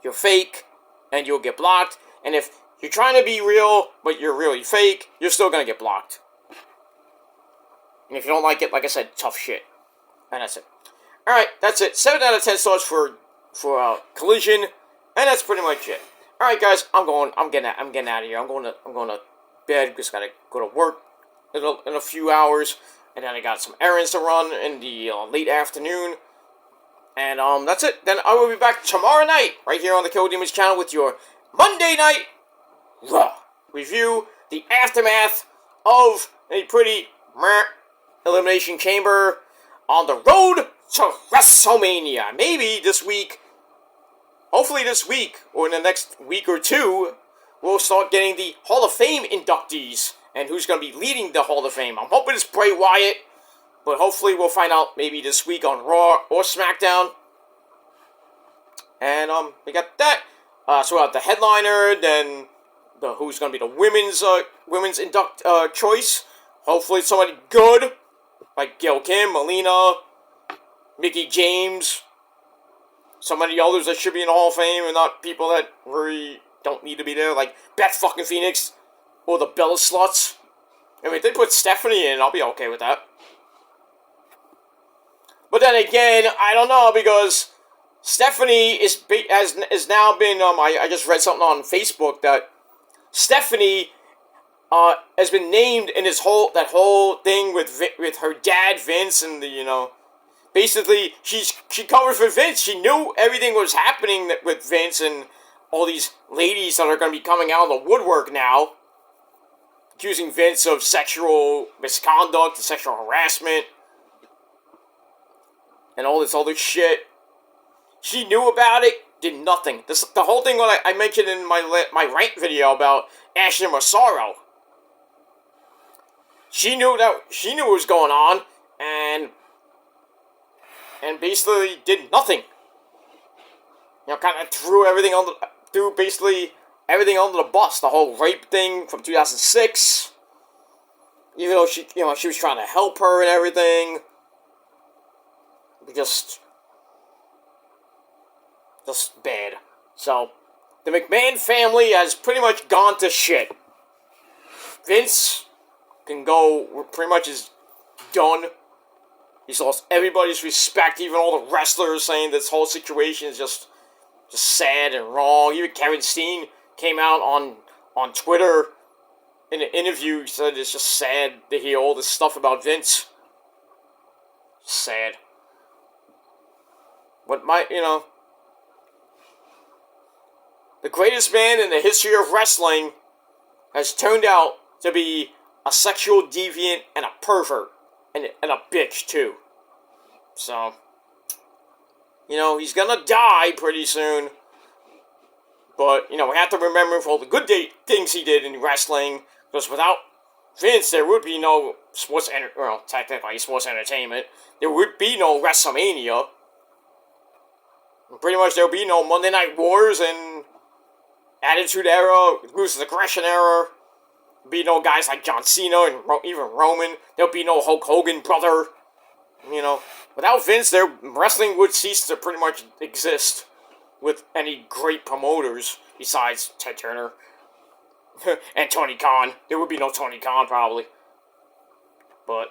you're fake, and you'll get blocked. And if you're trying to be real, but you're really fake, you're still going to get blocked. And if you don't like it, like I said, tough shit. And that's it. Alright, that's it. 7 out of 10 stars for Collision, and that's pretty much it. Alright guys, I'm getting out of here. I'm going to bed, just gotta go to work in a few hours, and then I got some errands to run in the late afternoon. And that's it. Then I will be back tomorrow night, right here on the Kill Demons channel with your Monday Night Raw review, the aftermath of a pretty Elimination Chamber on the road to WrestleMania. Maybe this week, hopefully this week, or in the next week or two, we'll start getting the Hall of Fame inductees, and who's going to be leading the Hall of Fame. I'm hoping it's Bray Wyatt, but hopefully we'll find out maybe this week on Raw or SmackDown. And, we got that. So we have the headliner, then who's going to be the women's induct choice. Hopefully it's somebody good, like Gail Kim, Melina, Mickie James, some of the others that should be in the Hall of Fame and not people that really don't need to be there, like Beth fucking Phoenix or the Bella Sluts. I mean, if they put Stephanie in, I'll be okay with that. But then again, I don't know, because Stephanie has now been, I just read something on Facebook that Stephanie has been named in that whole thing with her dad Vince, and the basically she covered for Vince. She knew everything was happening with Vince and all these ladies that are going to be coming out of the woodwork now, accusing Vince of sexual misconduct and sexual harassment and all this other shit. She knew about it, did nothing. The whole thing what I mentioned in my rant video about Ashley Massaro. She knew what was going on, and basically did nothing. Kind of threw basically everything under the bus. The whole rape thing from 2006. Even though she was trying to help her and everything. Just bad. So, the McMahon family has pretty much gone to shit. Vince can go, pretty much is done. He's lost everybody's respect, even all the wrestlers saying this whole situation is just sad and wrong. Even Kevin Steen came out on Twitter in an interview. He said it's just sad to hear all this stuff about Vince. Sad. But the greatest man in the history of wrestling has turned out to be a sexual deviant and a pervert. And a bitch, too. So, he's gonna die pretty soon. But, we have to remember for all the good things he did in wrestling. Because without Vince, there would be no technically sports entertainment. There would be no WrestleMania. Pretty much there would be no Monday Night Wars and Attitude Era, Ruthless Aggression Era. Be no guys like John Cena and even Roman. There'll be no Hulk Hogan brother. Without Vince, wrestling would cease to pretty much exist with any great promoters besides Ted Turner and Tony Khan. There would be no Tony Khan probably, but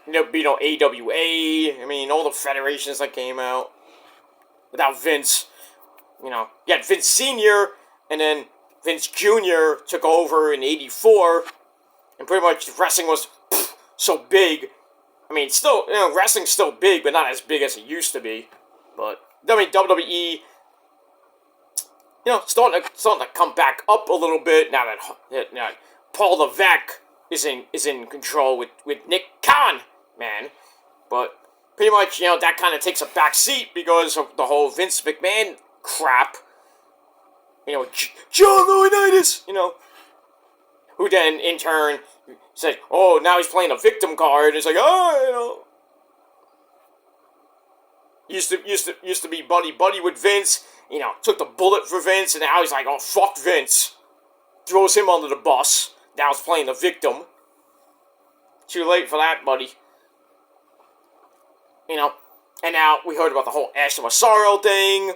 there'd be no AWA. All the federations that came out. Without Vince, you had Vince Sr. and then Vince Jr. took over in '84, and pretty much wrestling was so big. Still, wrestling's still big, but not as big as it used to be. But WWE, starting to come back up a little bit now that Paul Levesque is in control with Nick Khan, man. But pretty much, that kind of takes a back seat because of the whole Vince McMahon crap. John Laurinaitis, who then in turn said, oh, now he's playing a victim card. It's like, used to be buddy with Vince, took the bullet for Vince, and now he's like, oh, fuck Vince. Throws him under the bus. Now he's playing the victim. Too late for that, buddy. And now we heard about the whole Ashley Massaro thing.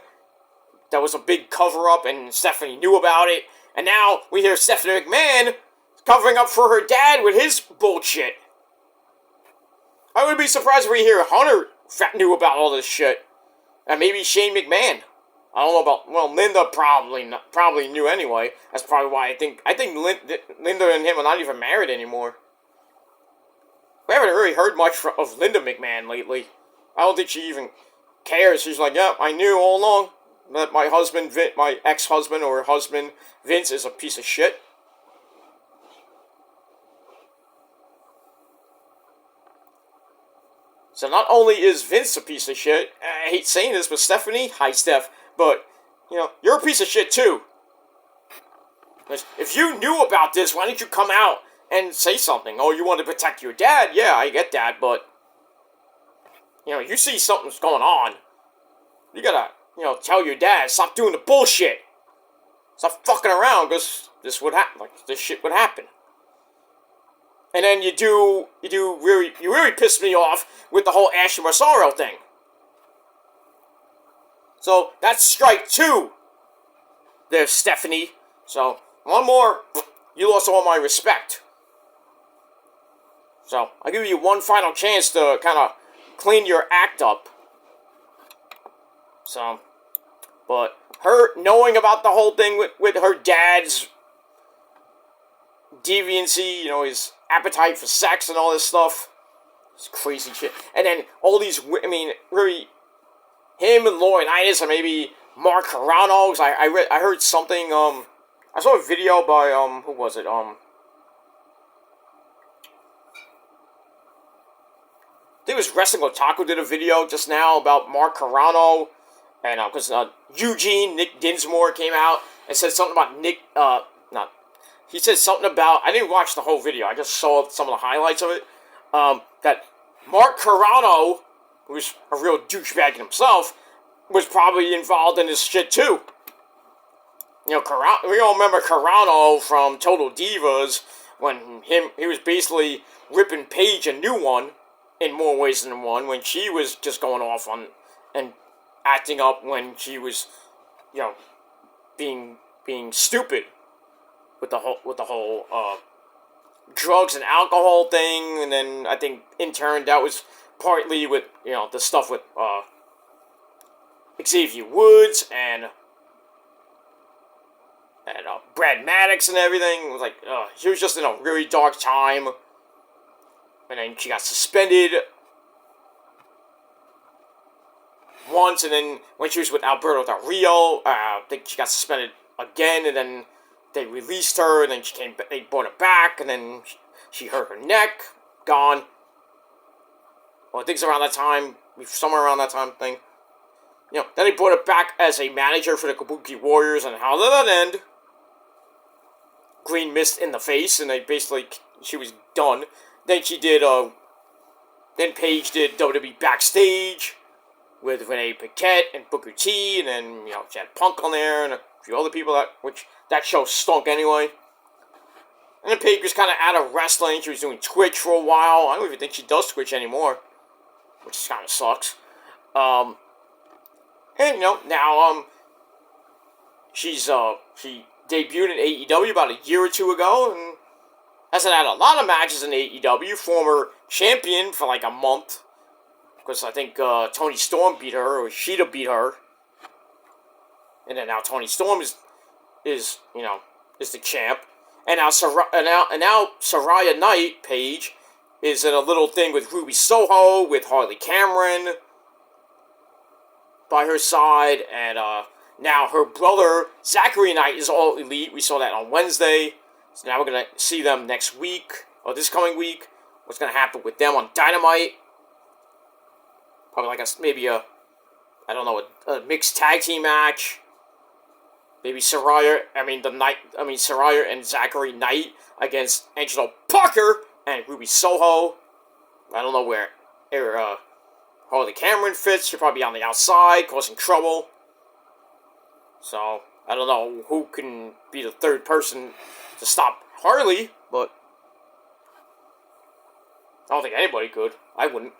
That was a big cover-up, and Stephanie knew about it. And now we hear Stephanie McMahon covering up for her dad with his bullshit. I would be surprised if we hear Hunter knew about all this shit. And maybe Shane McMahon. I don't know about, Linda probably knew anyway. That's probably why I think Linda and him are not even married anymore. We haven't really heard much of Linda McMahon lately. I don't think she even cares. She's like, yeah, I knew all along that my ex-husband or husband, Vince, is a piece of shit. So not only is Vince a piece of shit, I hate saying this, but Stephanie, hi Steph, but, you're a piece of shit too. If you knew about this, why didn't you come out and say something? Oh, you want to protect your dad? Yeah, I get that, but, you see something's going on. You gotta, tell your dad, stop doing the bullshit. Stop fucking around, because this shit would happen. And then you really pissed me off with the whole Ashley Massaro thing. So, that's strike 2. There's Stephanie. So, one more, you lost all my respect. So, I'll give you one final chance to kind of clean your act up. So, but her knowing about the whole thing with her dad's deviancy, his appetite for sex and all this stuff, it's crazy shit. And then all these, really, him and Laurinaitis, and maybe Mark Carrano, I heard something, I saw a video by, who was it, I think it was Wrestling Otaku did a video just now about Mark Carrano, and, because, Nick Dinsmore came out and said something about he said something about, I didn't watch the whole video, I just saw some of the highlights of it, that Mark Carrano, who's a real douchebag himself, was probably involved in this shit too. We all remember Carrano from Total Divas, when he was basically ripping Paige a new one, in more ways than one, when she was just going off on, and acting up when she was, being stupid with the whole drugs and alcohol thing, and then I think in turn that was partly with, you know, the stuff with Xavier Woods and Brad Maddox and everything. It was like, she was just in a really dark time. And then she got suspended once, and then when she was with Alberto Del Rio, I think she got suspended again, and then they released her, and then they brought her back, and then she hurt her neck, gone. Well, I think it's around that time, somewhere around that time thing. You know, then they brought her back as a manager for the Kabuki Warriors, and how did that end? Green mist in the face, and she was done. Then she did, then Paige did WWE Backstage with Renee Paquette and Booker T, and then, you know, she had Punk on there, and a few other people, which that show stunk anyway. And then Paige was kind of out of wrestling. She was doing Twitch for a while. I don't even think she does Twitch anymore, which kind of sucks. And, you know, now, she debuted in AEW about a year or two ago, and hasn't had a lot of matches in AEW. Former champion for like a month, because I think Toni Storm beat her, or Shida beat her, and then now Toni Storm is the champ, and now Saraya Knight Paige is in a little thing with Ruby Soho with Harley Cameron by her side, and now her brother Zachary Knight is All Elite. We saw that on Wednesday. So now we're going to see them next week, or this coming week. What's going to happen with them on Dynamite. Probably like a mixed tag team match. Maybe Saraya and Zachary Knight against Angelo Parker and Ruby Soho. I don't know where Harley Cameron fits. She'll probably be on the outside, causing trouble. So, I don't know who can be the third person to stop Harley, but I don't think anybody could. I wouldn't.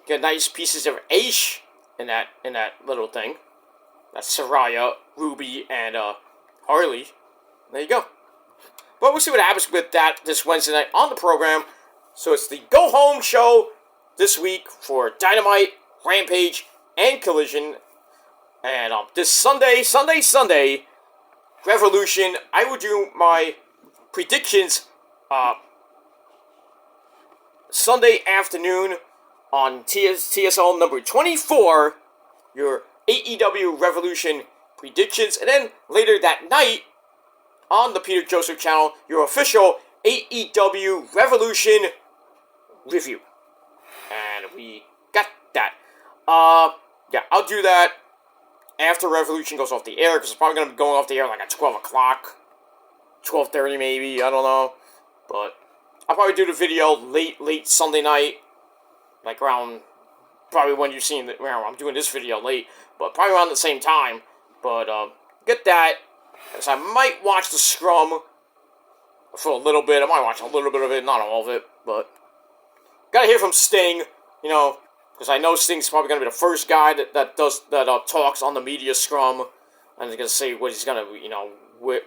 Get nice pieces of ace in that little thing. That's Saraya, Ruby, and Harley. There you go. But we'll see what happens with that this Wednesday night on the program. So it's the Go Home show this week for Dynamite, Rampage, and Collision. And this Sunday, Revolution, I will do my predictions Sunday afternoon on TSL number 24, your AEW Revolution predictions, and then later that night on the Peter Joseph channel, your official AEW Revolution review. And we got that. Yeah, I'll do that after Revolution goes off the air, because it's probably going to be going off the air like at 12 o'clock. 12:30 maybe, I don't know. But I'll probably do the video late Sunday night. Like around, probably when you're seeing I'm doing this video late. But probably around the same time. But, get that. Because I might watch the Scrum for a little bit. I might watch a little bit of it, not all of it. But, gotta hear from Sting, you know. Because I know Sting's probably going to be the first guy that talks on the media Scrum. And he's going to say what he's going to, you know, what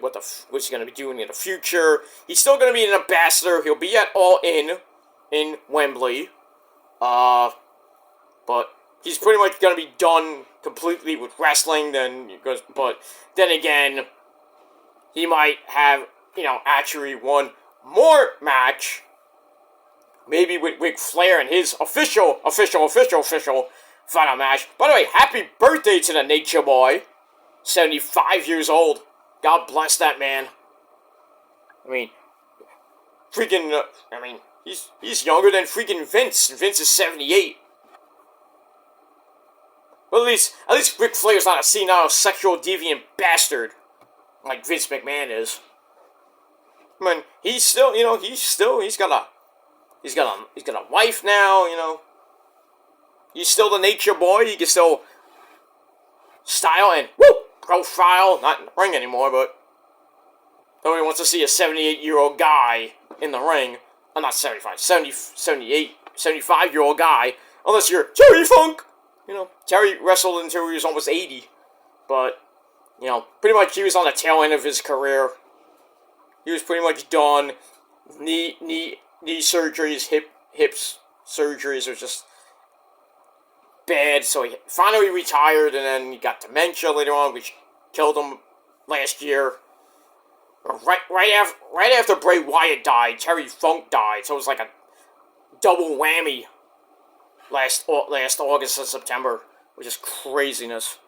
he's going to be doing in the future. He's still going to be an ambassador. He'll be at All in Wembley. But he's pretty much going to be done completely with wrestling. But then again, he might have, you know, actually one more match. Maybe with Ric Flair and his official final match. By the way, happy birthday to the Nature Boy. 75 years old. God bless that man. I mean, he's younger than freaking Vince. Vince is 78. But at least Ric Flair's not a senile, sexual, deviant bastard like Vince McMahon is. I mean, he's got a wife now, you know. He's still the Nature Boy. He can still style and profile. Not in the ring anymore, but nobody wants to see a 78-year-old guy in the ring. I'm not 75, 70, 78, 75-year-old guy. Unless you're Terry Funk. You know, Terry wrestled until he was almost 80. But, you know, pretty much he was on the tail end of his career. he was pretty much done. Knee surgeries, hips surgeries were just bad. So he finally retired, and then he got dementia later on, which killed him last year. Right after Bray Wyatt died, Terry Funk died. So it was like a double whammy last August and September, which is craziness.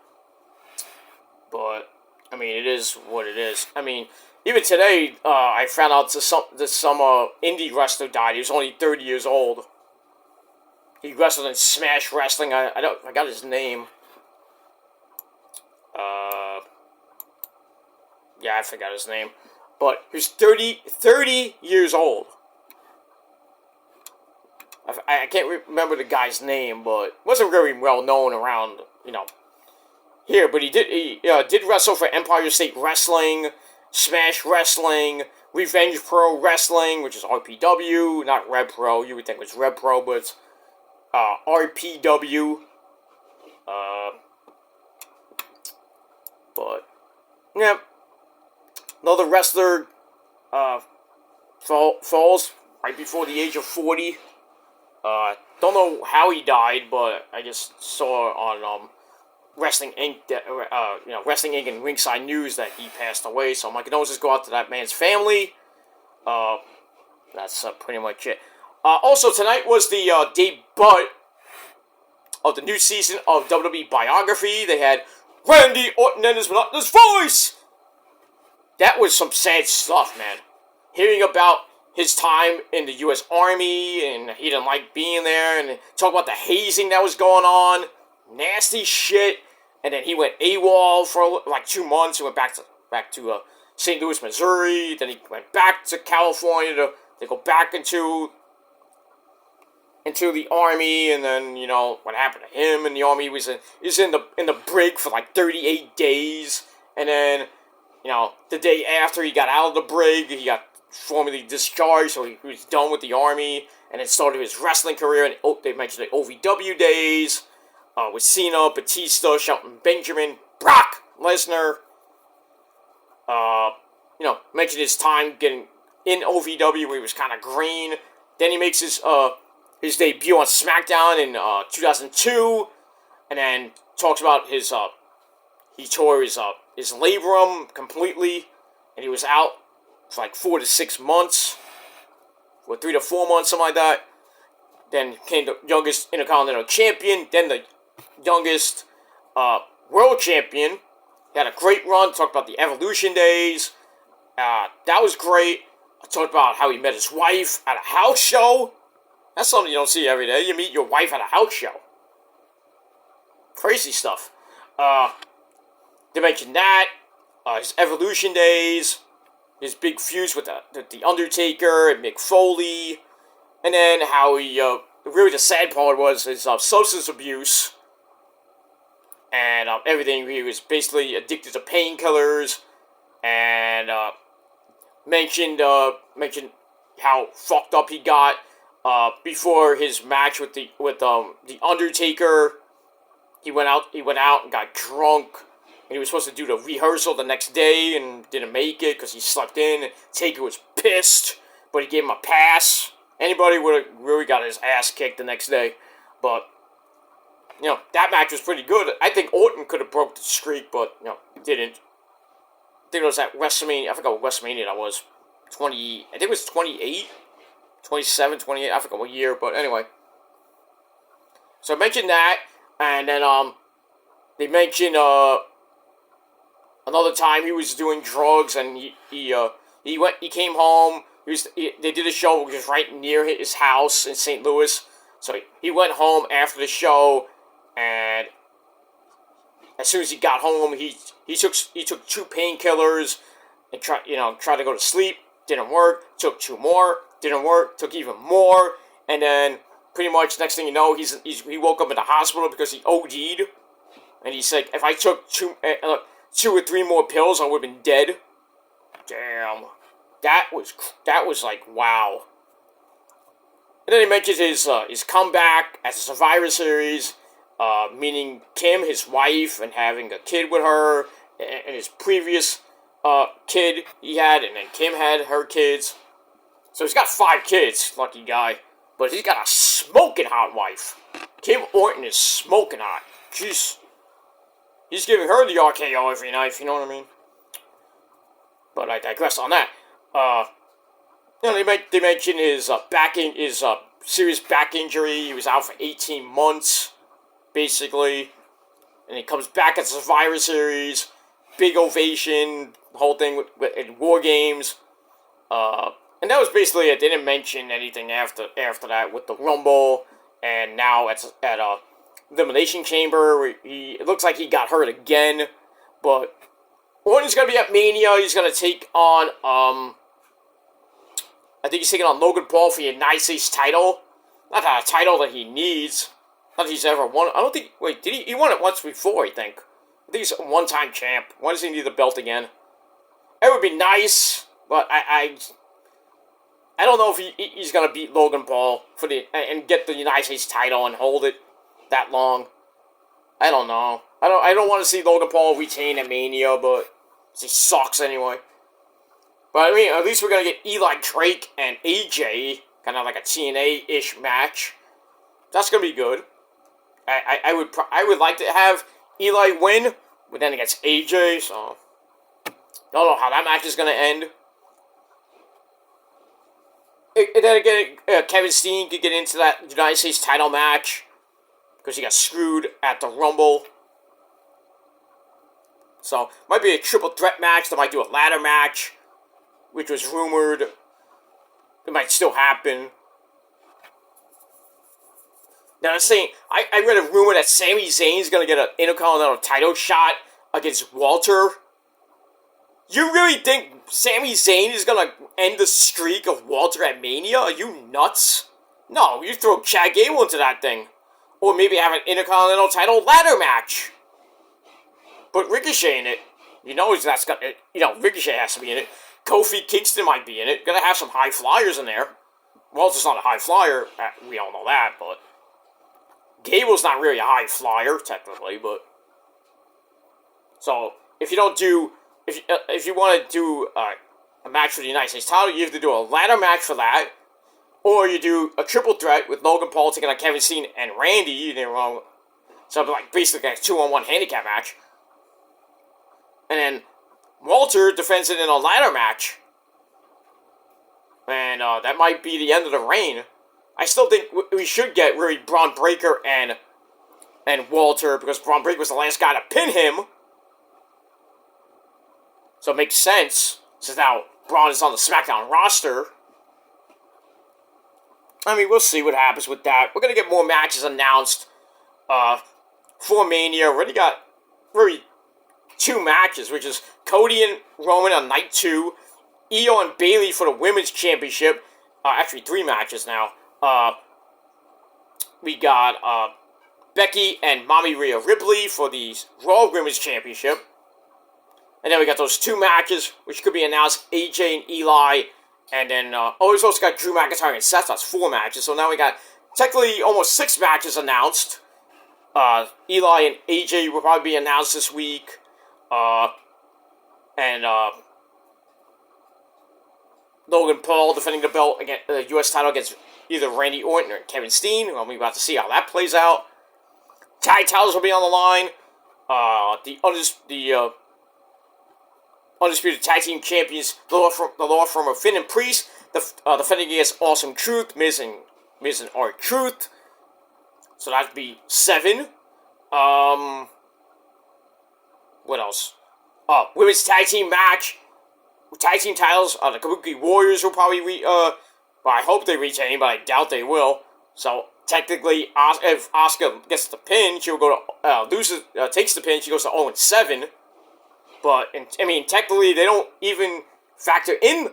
But I mean, it is what it is. I mean, even today, I found out that some indie wrestler died. He was only 30 years old. He wrestled in Smash Wrestling. I got his name. Yeah, I forgot his name. But he was 30 years old. I can't remember the guy's name, but wasn't very well known around, here. But he did wrestle for Empire State Wrestling, Smash Wrestling, Revenge Pro Wrestling, which is RPW, not Rev Pro. You would think it was Rev Pro, but it's RPW. But yeah, another wrestler falls right before the age of 40. Don't know how he died, but I just saw on Wrestling Inc. Wrestling Inc. and Ringside News that he passed away. So my condolences go out to that man's family. That's pretty much it. Also, tonight was the debut of the new season of WWE Biography. They had Randy Orton and his monotonous voice. That was some sad stuff, man. Hearing about his time in the U.S. Army, and he didn't like being there, and talk about the hazing that was going on. Nasty shit. And then he went AWOL for like 2 months. He went back to St. Louis, Missouri. Then he went back to California to go back into the Army. And then, what happened to him in the Army. He was in the brig for like 38 days. And then, the day after he got out of the brig, he got formally discharged, so he was done with the Army, and then started his wrestling career. And they mentioned the OVW days with Cena, Batista, Shelton Benjamin, Brock Lesnar. Mentioned his time getting in OVW where he was kind of green. Then he makes his debut on SmackDown in 2002, and then talks about he tore his labrum completely, and he was out for like 4 to 6 months, or 3 to 4 months, something like that. Then came the youngest Intercontinental Champion, then the youngest World Champion. He had a great run, talked about the Evolution days. That was great. I talked about how he met his wife at a house show. That's something you don't see every day. You meet your wife at a house show. Crazy stuff. They mentioned that. His Evolution days. His big feuds with the Undertaker and Mick Foley. And then how he, really the sad part was his substance abuse. And everything. He was basically addicted to painkillers. And mentioned how fucked up he got before his match with the Undertaker. He went out and got drunk. And he was supposed to do the rehearsal the next day and didn't make it because he slept in. And Taker was pissed, but he gave him a pass. Anybody would have really got his ass kicked the next day. But, that match was pretty good. I think Orton could have broke the streak, but, didn't. I think it was at WrestleMania. I forgot what WrestleMania that was. I think it was 28? 27, 28. I forgot what year, but anyway. So I mentioned that. And then, they mentioned, another time he was doing drugs, and he came home. They did a show which was right near his house in St. Louis. So he went home after the show, and as soon as he got home, he took 2 painkillers and tried to go to sleep. Didn't work. Took 2 more. Didn't work. Took even more, and then pretty much next thing you know, he woke up in the hospital because he OD'd, and he said, if I took 2 or 3 more pills, I would have been dead. Damn. That was like, wow. And then he mentions his comeback at the Survivor Series, meeting Kim, his wife, and having a kid with her, and his previous kid he had, and then Kim had her kids. So he's got 5 kids, lucky guy. But he's got a smoking hot wife. Kim Orton is smoking hot. He's giving her the RKO every night, if you know what I mean. But I digress on that. They mentioned his serious back injury. He was out for 18 months, basically. And he comes back at Survivor Series. Big ovation, whole thing in War Games. And that was basically it. They didn't mention anything after that with the Rumble. And now at Elimination Chamber, where it looks like he got hurt again. But Orton's going to be at Mania. He's going to take on, I think he's taking on Logan Paul for the United States title. Not that a title that he needs. Not that he's ever won. I don't think, wait, did he? He won it once before, I think. I think he's a one-time champ. Why does he need the belt again? It would be nice, but I don't know if he's going to beat Logan Paul and get the United States title and hold it that long. I don't know. I don't want to see Logan Paul retain at Mania, but he sucks anyway. But I mean, at least we're going to get Eli Drake and AJ, kind of like a TNA-ish match. That's going to be good. I would like to have Eli win, but then against AJ, so don't know how that match is going to end. And then again, Kevin Steen could get into that United States title match because he got screwed at the Rumble. So, might be a triple threat match. They might do a ladder match, which was rumored. It might still happen. Now, I'm saying, I read a rumor that Sami Zayn's going to get an Intercontinental title shot against Walter. You really think Sami Zayn is going to end the streak of Walter at Mania? Are you nuts? No, you throw Chad Gable into that thing. Or maybe have an Intercontinental title ladder match. But Ricochet in it. You know that's got, Ricochet has to be in it. Kofi Kingston might be in it. Gonna have some high flyers in there. Walter's not a high flyer. We all know that, but Gable's not really a high flyer, technically, but so if you don't do if you want to do a match for the United States title, you have to do a ladder match for that, or you do a triple threat with Logan Paul taking on Kevin Steen and Randy. You didn't wrong. So like basically a 2-on-1 handicap match, and then Walter defends it in a ladder match, and that might be the end of the reign. I still think we should get really Braun Breaker and Walter, because Braun Breaker was the last guy to pin him. So it makes sense, since now Braun is on the SmackDown roster. I mean, we'll see what happens with that. We're going to get more matches announced for Mania. We already got really 2 matches, which is Cody and Roman on night 2, Io and Bayley for the Women's Championship. Actually, 3 matches now. We got Becky and Mommy Rhea Ripley for the Raw Women's Championship. And then we got those 2 matches, which could be announced, AJ and Eli. And then, we've also got Drew McIntyre and Seth. That's 4 matches. So now we got technically almost 6 matches announced. Eli and AJ will probably be announced this week. Logan Paul defending the belt against the U.S. title against either Randy Orton or Kevin Steen. Well, we're about to see how that plays out. Tag titles will be on the line. The Undisputed Tag Team Champions, the law firm of Finn and Priest, defending against Awesome Truth, Miz and R-Truth. So that'd be 7. What else? Women's Tag Team match. Tag Team titles, the Kabuki Warriors will probably well, I hope they retain, but I doubt they will. So, technically, if Asuka gets the pin, she'll go to, takes the pin, she goes to 0-7. But, technically, they don't even factor in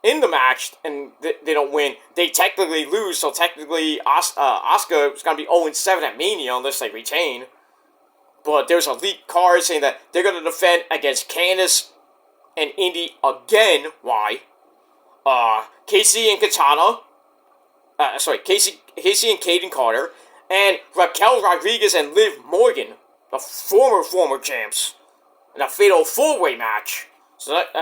the match, and they don't win. They technically lose, so technically, Asuka is going to be 0-7 at Mania unless they retain. But there's a leaked card saying that they're going to defend against Candice and Indy again. Why? Casey and Katana. Casey and Kaden Carter. And Raquel Rodriguez and Liv Morgan. The former champs. In a fatal 4-way match. So that,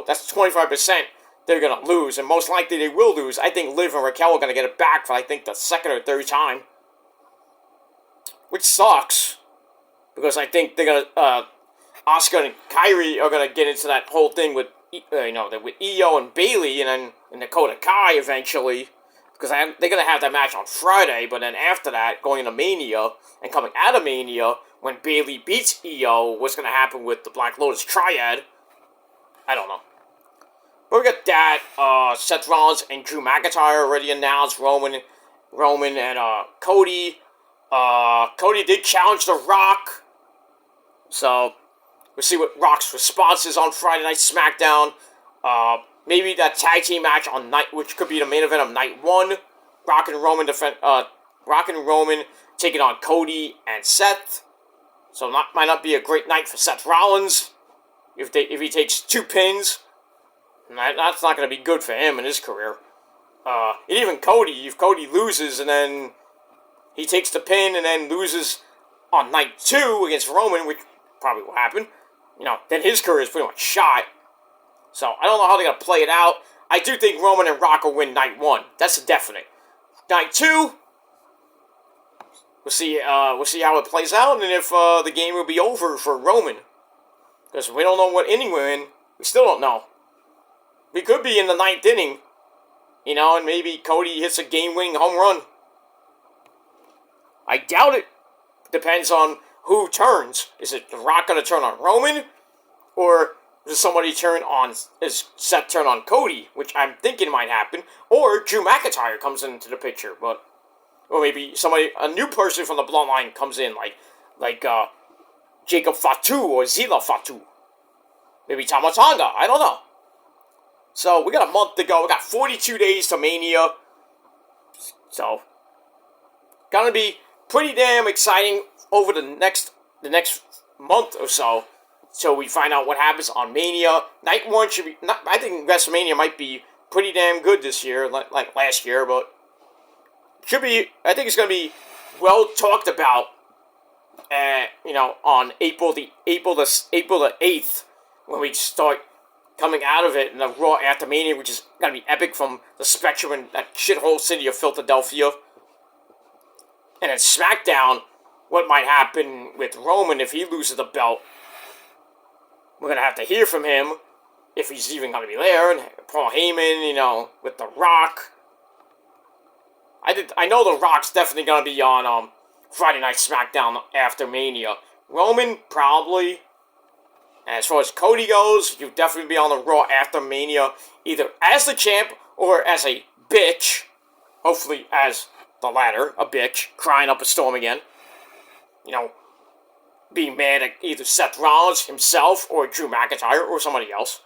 that's 25% they're gonna lose, and most likely they will lose. I think Liv and Raquel are gonna get it back for I think the second or third time, which sucks because I think they're gonna Asuka and Kairi are gonna get into that whole thing with with Io and Bayley, and then Dakota Kai eventually, because they're gonna have that match on Friday. But then after that, going into Mania and coming out of Mania, when Bayley beats Io, what's gonna happen with the Black Lotus Triad? I don't know. But we got that. Seth Rollins and Drew McIntyre already announced. Roman and Cody. Cody did challenge The Rock, so we'll see what Rock's response is on Friday Night SmackDown. Maybe that tag team match on night, which could be the main event of night 1. Rock and Roman taking on Cody and Seth. So might not be a great night for Seth Rollins if he takes 2 pins. That's not going to be good for him in his career. And even Cody, if Cody loses and then he takes the pin and then loses on night 2 against Roman, which probably will happen, then his career is pretty much shot. So I don't know how they're going to play it out. I do think Roman and Rock will win night 1. That's a definite. Night 2, we'll see how it plays out, and if the game will be over for Roman. Because we don't know what inning we're in. We still don't know. We could be in the 9th inning, and maybe Cody hits a game-winning home run. I doubt it. Depends on who turns. Is it The Rock going to turn on Roman? Or does somebody is Seth turn on Cody? Which I'm thinking might happen. Or Drew McIntyre comes into the picture. Or maybe a new person from the Bloodline comes in, like Jacob Fatu or Zila Fatu. Maybe Tama Tonga. I don't know. So, we got a month to go. We got 42 days to Mania. So, gonna be pretty damn exciting over the next month or so. So we find out what happens on Mania. Night 1 should be... I think WrestleMania might be pretty damn good this year, like last year, but... should be... I think it's gonna be well talked about, on April the 8th, when we start coming out of it in the Raw after Mania, which is going to be epic from the Spectrum and that shithole city of Philadelphia. And then SmackDown, what might happen with Roman if he loses the belt. We're going to have to hear from him, if he's even going to be there, and Paul Heyman, with The Rock. I know The Rock's definitely going to be on Friday Night SmackDown after Mania. Roman, probably. And as far as Cody goes, you'll definitely be on the Raw after Mania, either as the champ or as a bitch. Hopefully as the latter, a bitch, crying up a storm again. Being mad at either Seth Rollins himself or Drew McIntyre or somebody else.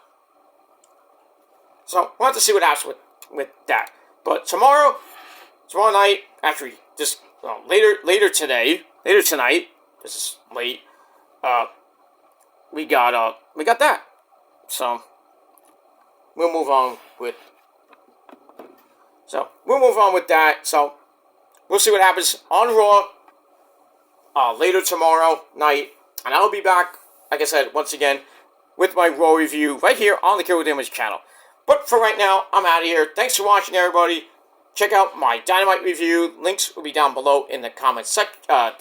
So, we'll have to see what happens with that. But tomorrow night, actually, just later tonight, this is late, we got that. So, we'll move on with that. So, we'll see what happens on Raw later tomorrow night. And I'll be back, like I said, once again, with my Raw review right here on the Killer Damage channel. But for right now, I'm out of here. Thanks for watching, everybody. Check out my Dynamite review. Links will be down below in the comments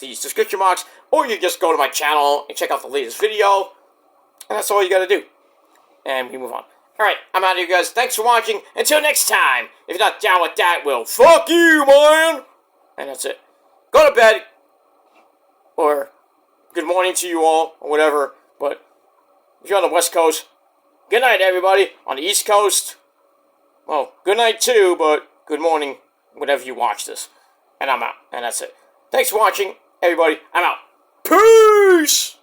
these description box. Or you just go to my channel and check out the latest video. And that's all you gotta do. And we move on. Alright, I'm out of here, guys. Thanks for watching. Until next time. If you're not down with that, well, fuck you, man! And that's it. Go to bed. Or good morning to you all, or whatever. But if you're on the West Coast, good night, everybody. On the East Coast, well, good night too, but good morning, whenever you watch this. And I'm out. And that's it. Thanks for watching, everybody. I'm out. Peace!